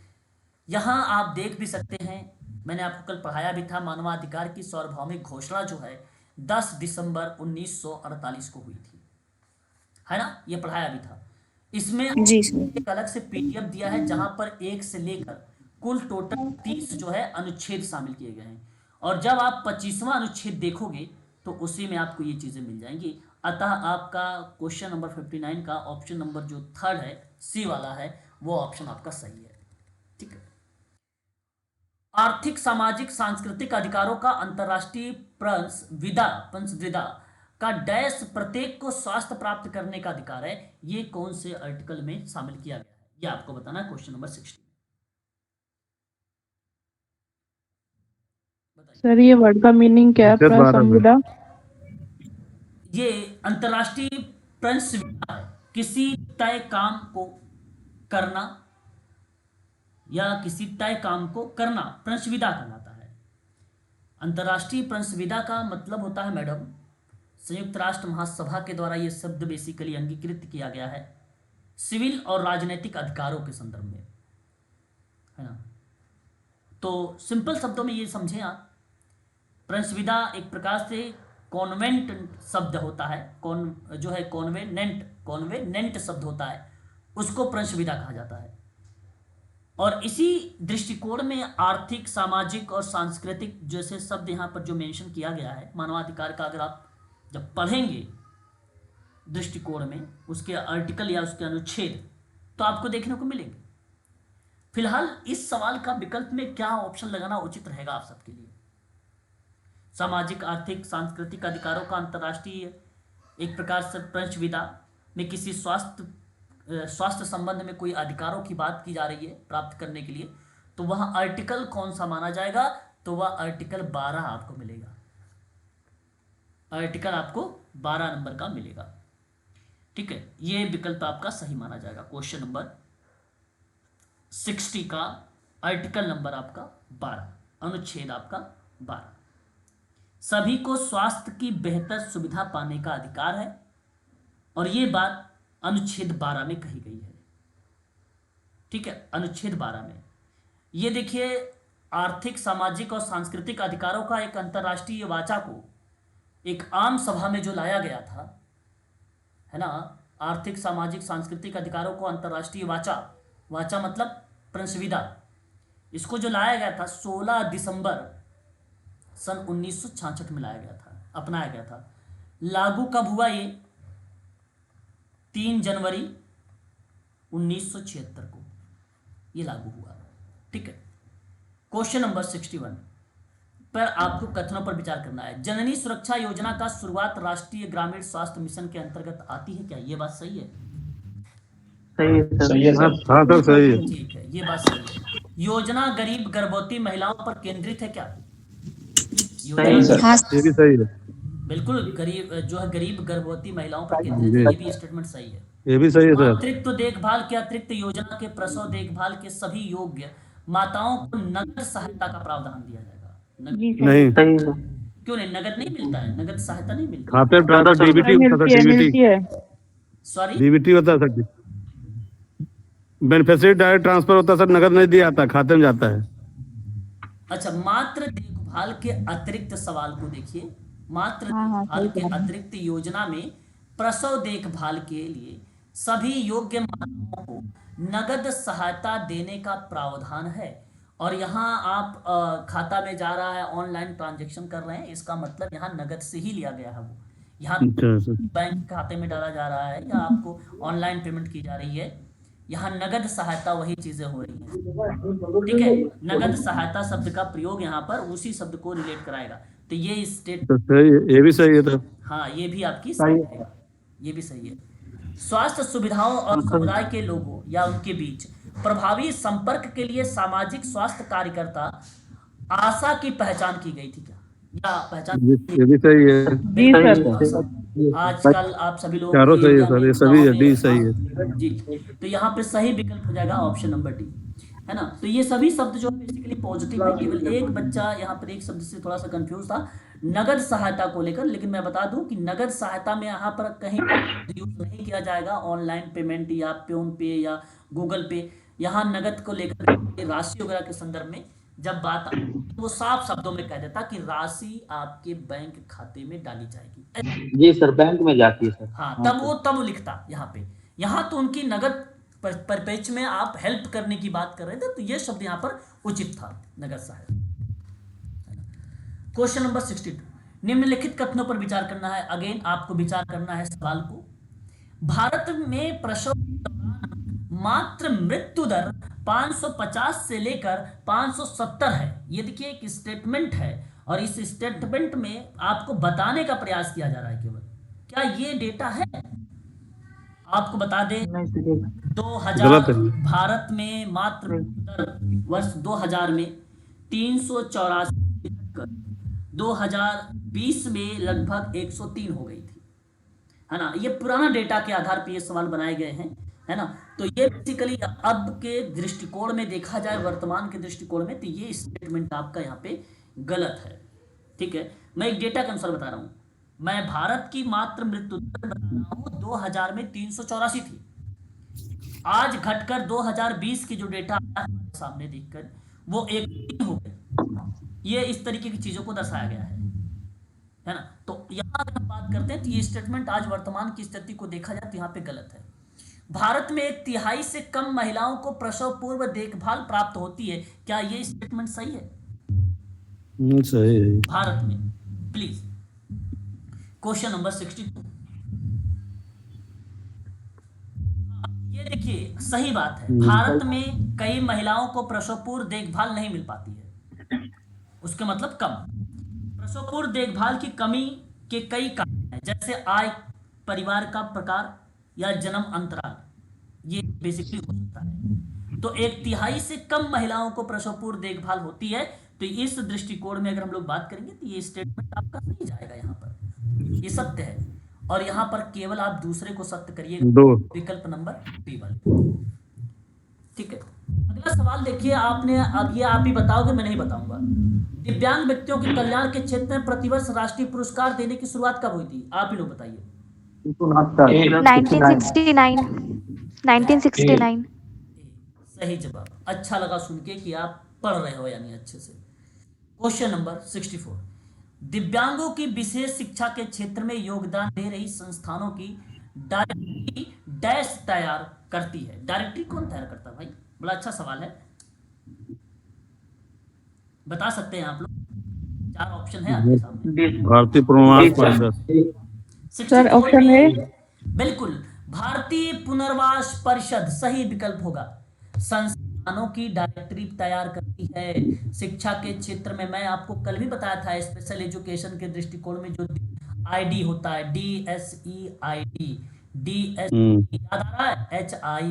यहां आप देख भी सकते हैं, मैंने आपको कल पढ़ाया भी था, मानवाधिकार की सार्वभौमिक घोषणा जो है 10 दिसंबर 1948 को हुई थी, है ना, यह पढ़ाया भी था। इसमें जी सर। एक अलग से पीडीएफ दिया है जहां पर 1 से लेकर कुल टोटल 30 जो है अनुच्छेद शामिल किए गए हैं, और जब आप 25वां अनुच्छेद देखोगे तो उसी में आपको ये चीजें मिल जाएंगी। अतः आपका क्वेश्चन नंबर 59 का ऑप्शन नंबर जो थर्ड है, सी वाला है, वो ऑप्शन आपका सही है। ठीक है। आर्थिक, सामाजिक, सांस्कृतिक अधिकारों का अंतर्राष्ट्रीय पंचविदा का डैश प्रत्येक को स्वास्थ्य प्राप्त करने का अधिकार है, ये कौन से आर्टिकल में शामिल किया गया है, ये आपको बताना है क्वेश्चन नंबर 60। बताइए। सर ये वर्ड का मीनिंग क्या है? सर 12 में। प्रसंविदा। ये अंतर्राष्ट्रीय पंचविदा है, किसी तय काम को करना या किसी तय काम को करना पंचविदा कहलाता है। अंतर्राष्ट्रीय पंचविदा का मतलब होता है मैडम, संयुक्त राष्ट्र महासभा के द्वारा यह शब्द बेसिकली अंगीकृत किया गया है सिविल और राजनीतिक अधिकारों के संदर्भ में, है ना। तो सिंपल शब्दों में ये समझें आप, पंचविदा एक प्रकार से कॉन्वेंट शब्द होता है, जो है कॉन्वेनेंट शब्द होता है, उसको पंचविदा कहा जाता है। और इसी दृष्टिकोण में आर्थिक, सामाजिक और सांस्कृतिक जैसे शब्द यहाँ पर जो मेंशन किया गया है मानवाधिकार का, अगर आप जब पढ़ेंगे दृष्टिकोण में उसके आर्टिकल या उसके अनुच्छेद, तो आपको देखने को मिलेंगे। फिलहाल इस सवाल का विकल्प में क्या ऑप्शन लगाना उचित रहेगा आप सबके लिए? सामाजिक, आर्थिक, सांस्कृतिक अधिकारों का अंतर्राष्ट्रीय एक प्रकार से प्रश्नविदा में किसी स्वास्थ्य संबंध में कोई अधिकारों की बात की जा रही है प्राप्त करने के लिए, तो वह आर्टिकल कौन सा माना जाएगा? तो वह आर्टिकल 12 आपको मिलेगा। आर्टिकल आपको 12 नंबर का मिलेगा। ठीक है, ये विकल्प आपका सही माना जाएगा। क्वेश्चन नंबर 60 का आर्टिकल नंबर आपका 12, अनुच्छेद आपका 12। सभी को स्वास्थ्य की बेहतर सुविधा पाने का अधिकार है, और ये बात अनुच्छेद 12 में कही गई है। ठीक है, अनुच्छेद 12 में ये देखिए, आर्थिक, सामाजिक और सांस्कृतिक अधिकारों का एक अंतर्राष्ट्रीय वाचा को एक आम सभा में जो लाया गया था, है ना, आर्थिक, सामाजिक, सांस्कृतिक अधिकारों को अंतर्राष्ट्रीय वाचा मतलब प्रश्नविदा, इसको जो लाया गया था 16 दिसंबर सन 1966 में लाया गया था, अपनाया गया था। लागू कब हुआ? ये 3 जनवरी 1976 को ये लागू हुआ। ठीक है, क्वेश्चन नंबर 61 पर आपको कथनों पर विचार करना है। जननी सुरक्षा योजना का शुरुआत राष्ट्रीय ग्रामीण स्वास्थ्य मिशन के अंतर्गत आती है क्या? ये बात सही है? सही है सर। हाँ सर, सही है। ठीक है, ये बात सही है। योजना गरीब गर्भवती महिलाओं पर केंद्रित है क्या? सही सर। हाँ ये भी सही है। बिल्कुल, गरीब जो है गरीब गर्भवती महिलाओं पर केंद्रित है, ये भी स्टेटमेंट सही है। ये भी सही है सर। मातृत्व देखभाल के अतिरिक्त योजना के प्रसव देखभाल के सभी योग्य माताओं को नगद सहायता का प्रावधान दिया जाएगा। जी सर। नहीं, सही है। क्यों नहीं? नगद नहीं मिलता है, नगद सहायता नहीं मिलती। खाते ट्रांसफर डीबीटी होता मिलती है, था, मिलती डीबीटी है। सॉरी, डीबीटी होता था सर। बेनिफिशियरी डायरेक्ट ट्रांसफर होता सर, नगद नहीं दिया जाता, खाते में जाता है। अच्छा, मात्र देखभाल के अतिरिक्त सवाल को देखिए। मात्र हाँ, देखभाल सही के कहा। अतिरिक्त योजना में प्रसव देखभाल के लिए सभी योग्य माताओं को नगद सहायता देने का प्रावधान है। और यहाँ आप खाता में जा रहा है, ऑनलाइन ट्रांजैक्शन कर रहे हैं, इसका मतलब यहाँ नगद से ही लिया गया है। वो यहाँ अच्छा सर। बैंक खाते में डाला जा रहा है या आपको ऑनलाइन पेमेंट की जा रही है, यहाँ नगद सहायता वही चीजें हो रही हैं। ठीक है, नगद सहायता शब्द का प्रयोग यहाँ पर उसी शब्द को रिलेट कराएगा। तो ये स्टेट, तो सही है, ये भी सही है सर। हाँ, ये भी आपकी सही है, ये भी सही है। स्वास्थ्य सुविधाओं और समुदाय के लोगों या उनके बीच प्रभावी संपर्क के लिए सामाजिक स्वास्थ्य कार्यकर्ता आशा की पहचान की गई थी क्या? या पहचान? ये भी सही है। जी सर। आजकल आप सभी लोग चारों सही है सर, ये सभी है, डी सही है। जी, तो यहाँ पे सही विकल्प हो जाएगा ऑप्शन नंबर डी, है ना। तो ये सभी शब्द जो बेसिकली पॉजिटिव है। केवल एक बच्चा यहाँ पर एक शब्द से थोड़ा सा कंफ्यूज था, नगद सहायता को लेकर। लेकिन मैं बता दूं कि नगद सहायता में यहाँ पर कहीं यूज नहीं किया जाएगा ऑनलाइन पेमेंट या फोन पे या गूगल पे। यहाँ नगद को लेकर राशि वगैरह के संदर्भ में जब बात आती है, तो वो साफ शब्दों में कह देता कि राशि आपके बैंक खाते में डाली जाएगी। जी सर, बैंक में जाती है सर। हाँ, तब वो लिखता यहाँ पे। यहाँ तो उनकी नगद परिपेक्ष में आप हेल्प करने की बात कर रहे थे, तो ये शब्द यहाँ पर उचित था, नगद सहायता। क्वेश्चन नंबर 62, निम्नलिखित कथनों पर विचार करना है। अगेन आपको विचार करना है सवाल को। भारत में प्रसव के दौरान मात्र मृत्यु दर 550 से लेकर 570 है। ये देखिए एक स्टेटमेंट है, और इस स्टेटमेंट में आपको बताने का प्रयास किया जा रहा है केवल। क्या ये डेटा है? आपको बता दें, 2000 भारत में मात्र दर वर्ष 2000 में 384, 2020 में लगभग 103 हो गई थी, है ना। ये पुराना डेटा के आधार पर ये सवाल बनाए गए हैं, है ना। तो ये बेसिकली अब के दृष्टिकोण में देखा जाए, वर्तमान के दृष्टिकोण में, तो ये स्टेटमेंट आपका यहाँ पे गलत है। ठीक है, मैं एक डेटा के अनुसार बता रहा हूँ। मैं भारत की मात्र मृत्यु दर बता रहा हूँ, 2000 में 384 थी, आज घटकर 2020 की जो डेटा हमारे सामने देखकर वो 103 हो गए। ये इस तरीके की चीजों को दर्शाया गया है ना। तो यहाँ अगर हम बात करते हैं तो ये स्टेटमेंट आज वर्तमान की स्थिति को देखा जाए तो यहाँ पे गलत है। भारत में 1/3 से कम महिलाओं को प्रसव पूर्व देखभाल प्राप्त होती है। क्या ये स्टेटमेंट सही है? सही है। भारत में, प्लीज। क्वेश्चन नंबर 62, ये देखिए सही बात है। भारत में कई महिलाओं को प्रसव पूर्व देखभाल नहीं मिल पाती है, उसका मतलब कम। प्रसवपूर्व देखभाल की कमी के कई कारण हैं, जैसे आय, परिवार का प्रकार या जन्म अंतराल, ये बेसिकली हो सकता है। तो 1/3 से कम महिलाओं को प्रसवपूर्व देखभाल होती है। तो इस दृष्टिकोण में अगर हम लोग बात करेंगे तो ये स्टेटमेंट आपका नहीं जाएगा, यहाँ पर ये सत्य है और यहाँ पर केवल आप दूसरे को सत्य करिएगा, 2 विकल्प नंबर बी वाले। ठीक है, अगला सवाल देखिए आपने, अब ये आप ही बताओगे, मैं नहीं बताऊंगा। दिव्यांग व्यक्तियों के कल्याण के क्षेत्र में प्रतिवर्ष राष्ट्रीय पुरस्कार देने की शुरुआत कब हुई थी? आप ही लोग बताइए। 1969 1969 सही जवाब। अच्छा लगा सुन के कि आप पढ़ रहे हो यानी अच्छे से। क्वेश्चन नंबर 64, दिव्यांगों की विशेष शिक्षा के क्षेत्र में योगदान दे रही संस्थानों की डायरेक्टरी डैश तैयार करती है। डायरेक्टरी कौन तैयार करता है भाई? बड़ा अच्छा सवाल है, बता सकते हैं आप लोग? 4 ऑप्शन है आपके सामने। भारतीय पुनर्वास परिषद। सर ऑप्शन है बिल्कुल, भारतीय पुनर्वास परिषद सही विकल्प होगा। संस्थानों की डायरेक्टरी तैयार करती है शिक्षा के क्षेत्र में। मैं आपको कल भी बताया था, स्पेशल एजुकेशन के दृष्टिकोण में जो आईडी होता है, DSEID, याद आ रहा है, HI,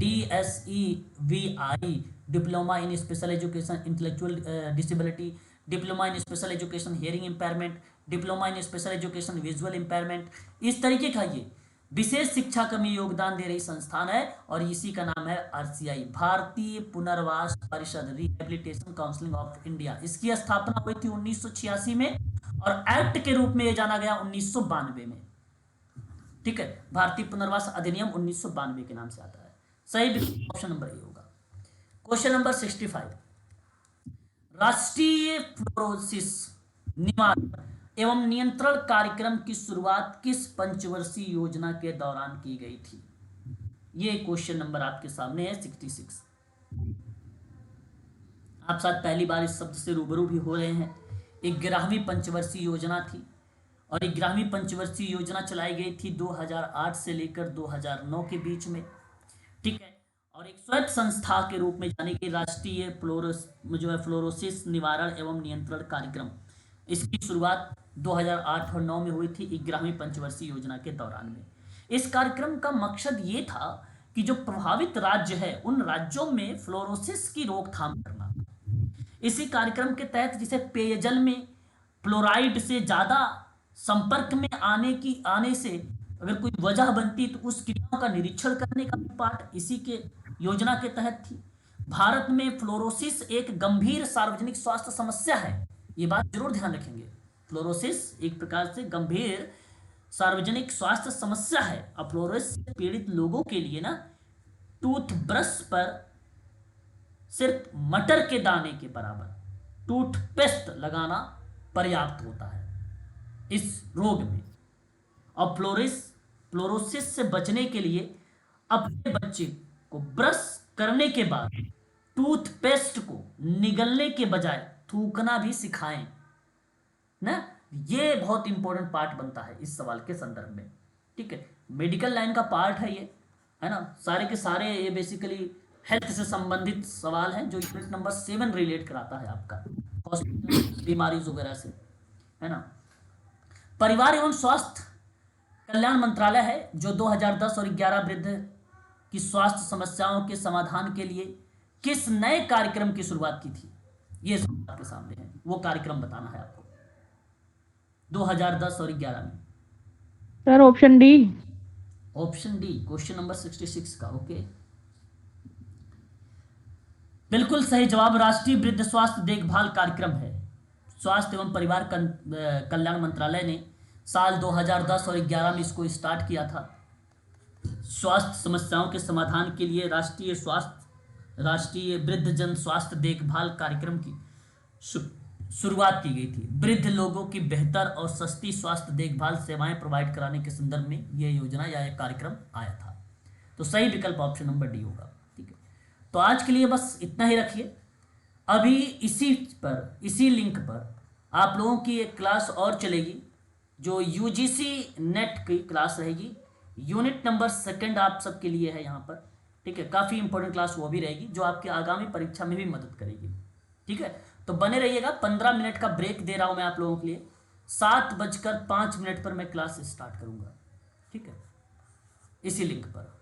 DSEVI, diploma in special education intellectual disability, diploma in special education hearing impairment, diploma in special education visual impairment, इस तरीके का ये विशेष शिक्षा में योगदान दे रही संस्थान है और इसी का नाम है RCI, भारतीय पुनर्वास परिषद, रिहेबिलिटेशन काउंसिल ऑफ इंडिया। इसकी स्थापना हुई थी 1986 में और एक्ट के रूप में ये जाना गया 1992 में। ठीक है, भारतीय पुनर्वास अधिनियम 1992 के नाम से आता है। सही ऑप्शन नंबर ए होगा। क्वेश्चन नंबर 65, राष्ट्रीय फ्लोरोसिस निवारण एवं नियंत्रण कार्यक्रम की शुरुआत किस पंचवर्षीय योजना के दौरान की गई थी? ये क्वेश्चन नंबर आपके सामने है 66। आप शायद पहली बार इस शब्द से रूबरू भी हो रहे हैं। 11वीं पंचवर्षीय योजना थी और 11वीं पंचवर्षीय योजना चलाई गई थी 2008 से लेकर 2009 के बीच में। ठीक है, और एक स्वायत्त संस्था के रूप में जानी गई राष्ट्रीय फ्लोरोसिस निवारण एवं नियंत्रण कार्यक्रम, इसकी शुरुआत 2008 और 9 में हुई थी 11वीं पंचवर्षीय योजना के दौरान में। इस कार्यक्रम का मकसद ये था कि जो प्रभावित राज्य है उन राज्यों में फ्लोरोसिस की रोकथाम करना। इसी कार्यक्रम के तहत जिसे पेयजल में फ्लोराइड से ज़्यादा संपर्क में आने से अगर कोई वजह बनती तो उस क्रियाओं का निरीक्षण करने का भी पार्ट इसी के योजना के तहत थी। भारत में फ्लोरोसिस एक गंभीर सार्वजनिक स्वास्थ्य समस्या है, ये बात जरूर ध्यान रखेंगे। फ्लोरोसिस एक प्रकार से गंभीर सार्वजनिक स्वास्थ्य समस्या है। अब फ्लोरोसिस से पीड़ित लोगों के लिए ना टूथब्रश पर सिर्फ मटर के दाने के बराबर टूथपेस्ट लगाना पर्याप्त होता है इस रोग में। और फ्लोरोसिस से बचने के लिए अपने बच्चे को ब्रश करने के बाद टूथपेस्ट को निगलने के बजाय थूकना भी सिखाएं ना। ये बहुत इंपॉर्टेंट पार्ट बनता है इस सवाल के संदर्भ में। ठीक है, मेडिकल लाइन का पार्ट है ये, है ना। सारे के सारे ये बेसिकली हेल्थ से संबंधित सवाल हैं जो यूनिट नंबर 7 रिलेट कराता है आपका हॉस्पिटल बीमारी वगैरह से, है ना। परिवार एवं स्वास्थ्य कल्याण मंत्रालय है जो 2010 और 11 वृद्ध की स्वास्थ्य समस्याओं के समाधान के लिए किस नए कार्यक्रम की शुरुआत की थी? ये सवाल आपके सामने है, वो कार्यक्रम बताना है आपको 2010 और 11 में। Sir option D. Option D question number 66 का। ओके, बिल्कुल सही जवाब राष्ट्रीय वृद्ध स्वास्थ्य देखभाल कार्यक्रम है। स्वास्थ्य एवं परिवार कल्याण मंत्रालय ने साल 2010 और 11 में इसको स्टार्ट किया था। स्वास्थ्य समस्याओं के समाधान के लिए राष्ट्रीय वृद्ध जन स्वास्थ्य देखभाल कार्यक्रम की शुरुआत की गई थी। वृद्ध लोगों की बेहतर और सस्ती स्वास्थ्य देखभाल सेवाएं प्रोवाइड कराने के संदर्भ में यह योजना या यह कार्यक्रम आया था। तो सही विकल्प ऑप्शन नंबर डी होगा। ठीक है, तो आज के लिए बस इतना ही रखिए। अभी इसी लिंक पर आप लोगों की एक क्लास और चलेगी जो UGC नेट की क्लास रहेगी। यूनिट नंबर 2 आप सबके लिए है यहाँ पर। ठीक है, काफ़ी इंपॉर्टेंट क्लास वो भी रहेगी जो आपके आगामी परीक्षा में भी मदद करेगी। ठीक है, तो बने रहिएगा, 15 मिनट का ब्रेक दे रहा हूं मैं आप लोगों के लिए। 7:05 पर मैं क्लास स्टार्ट करूंगा, ठीक है, इसी लिंक पर।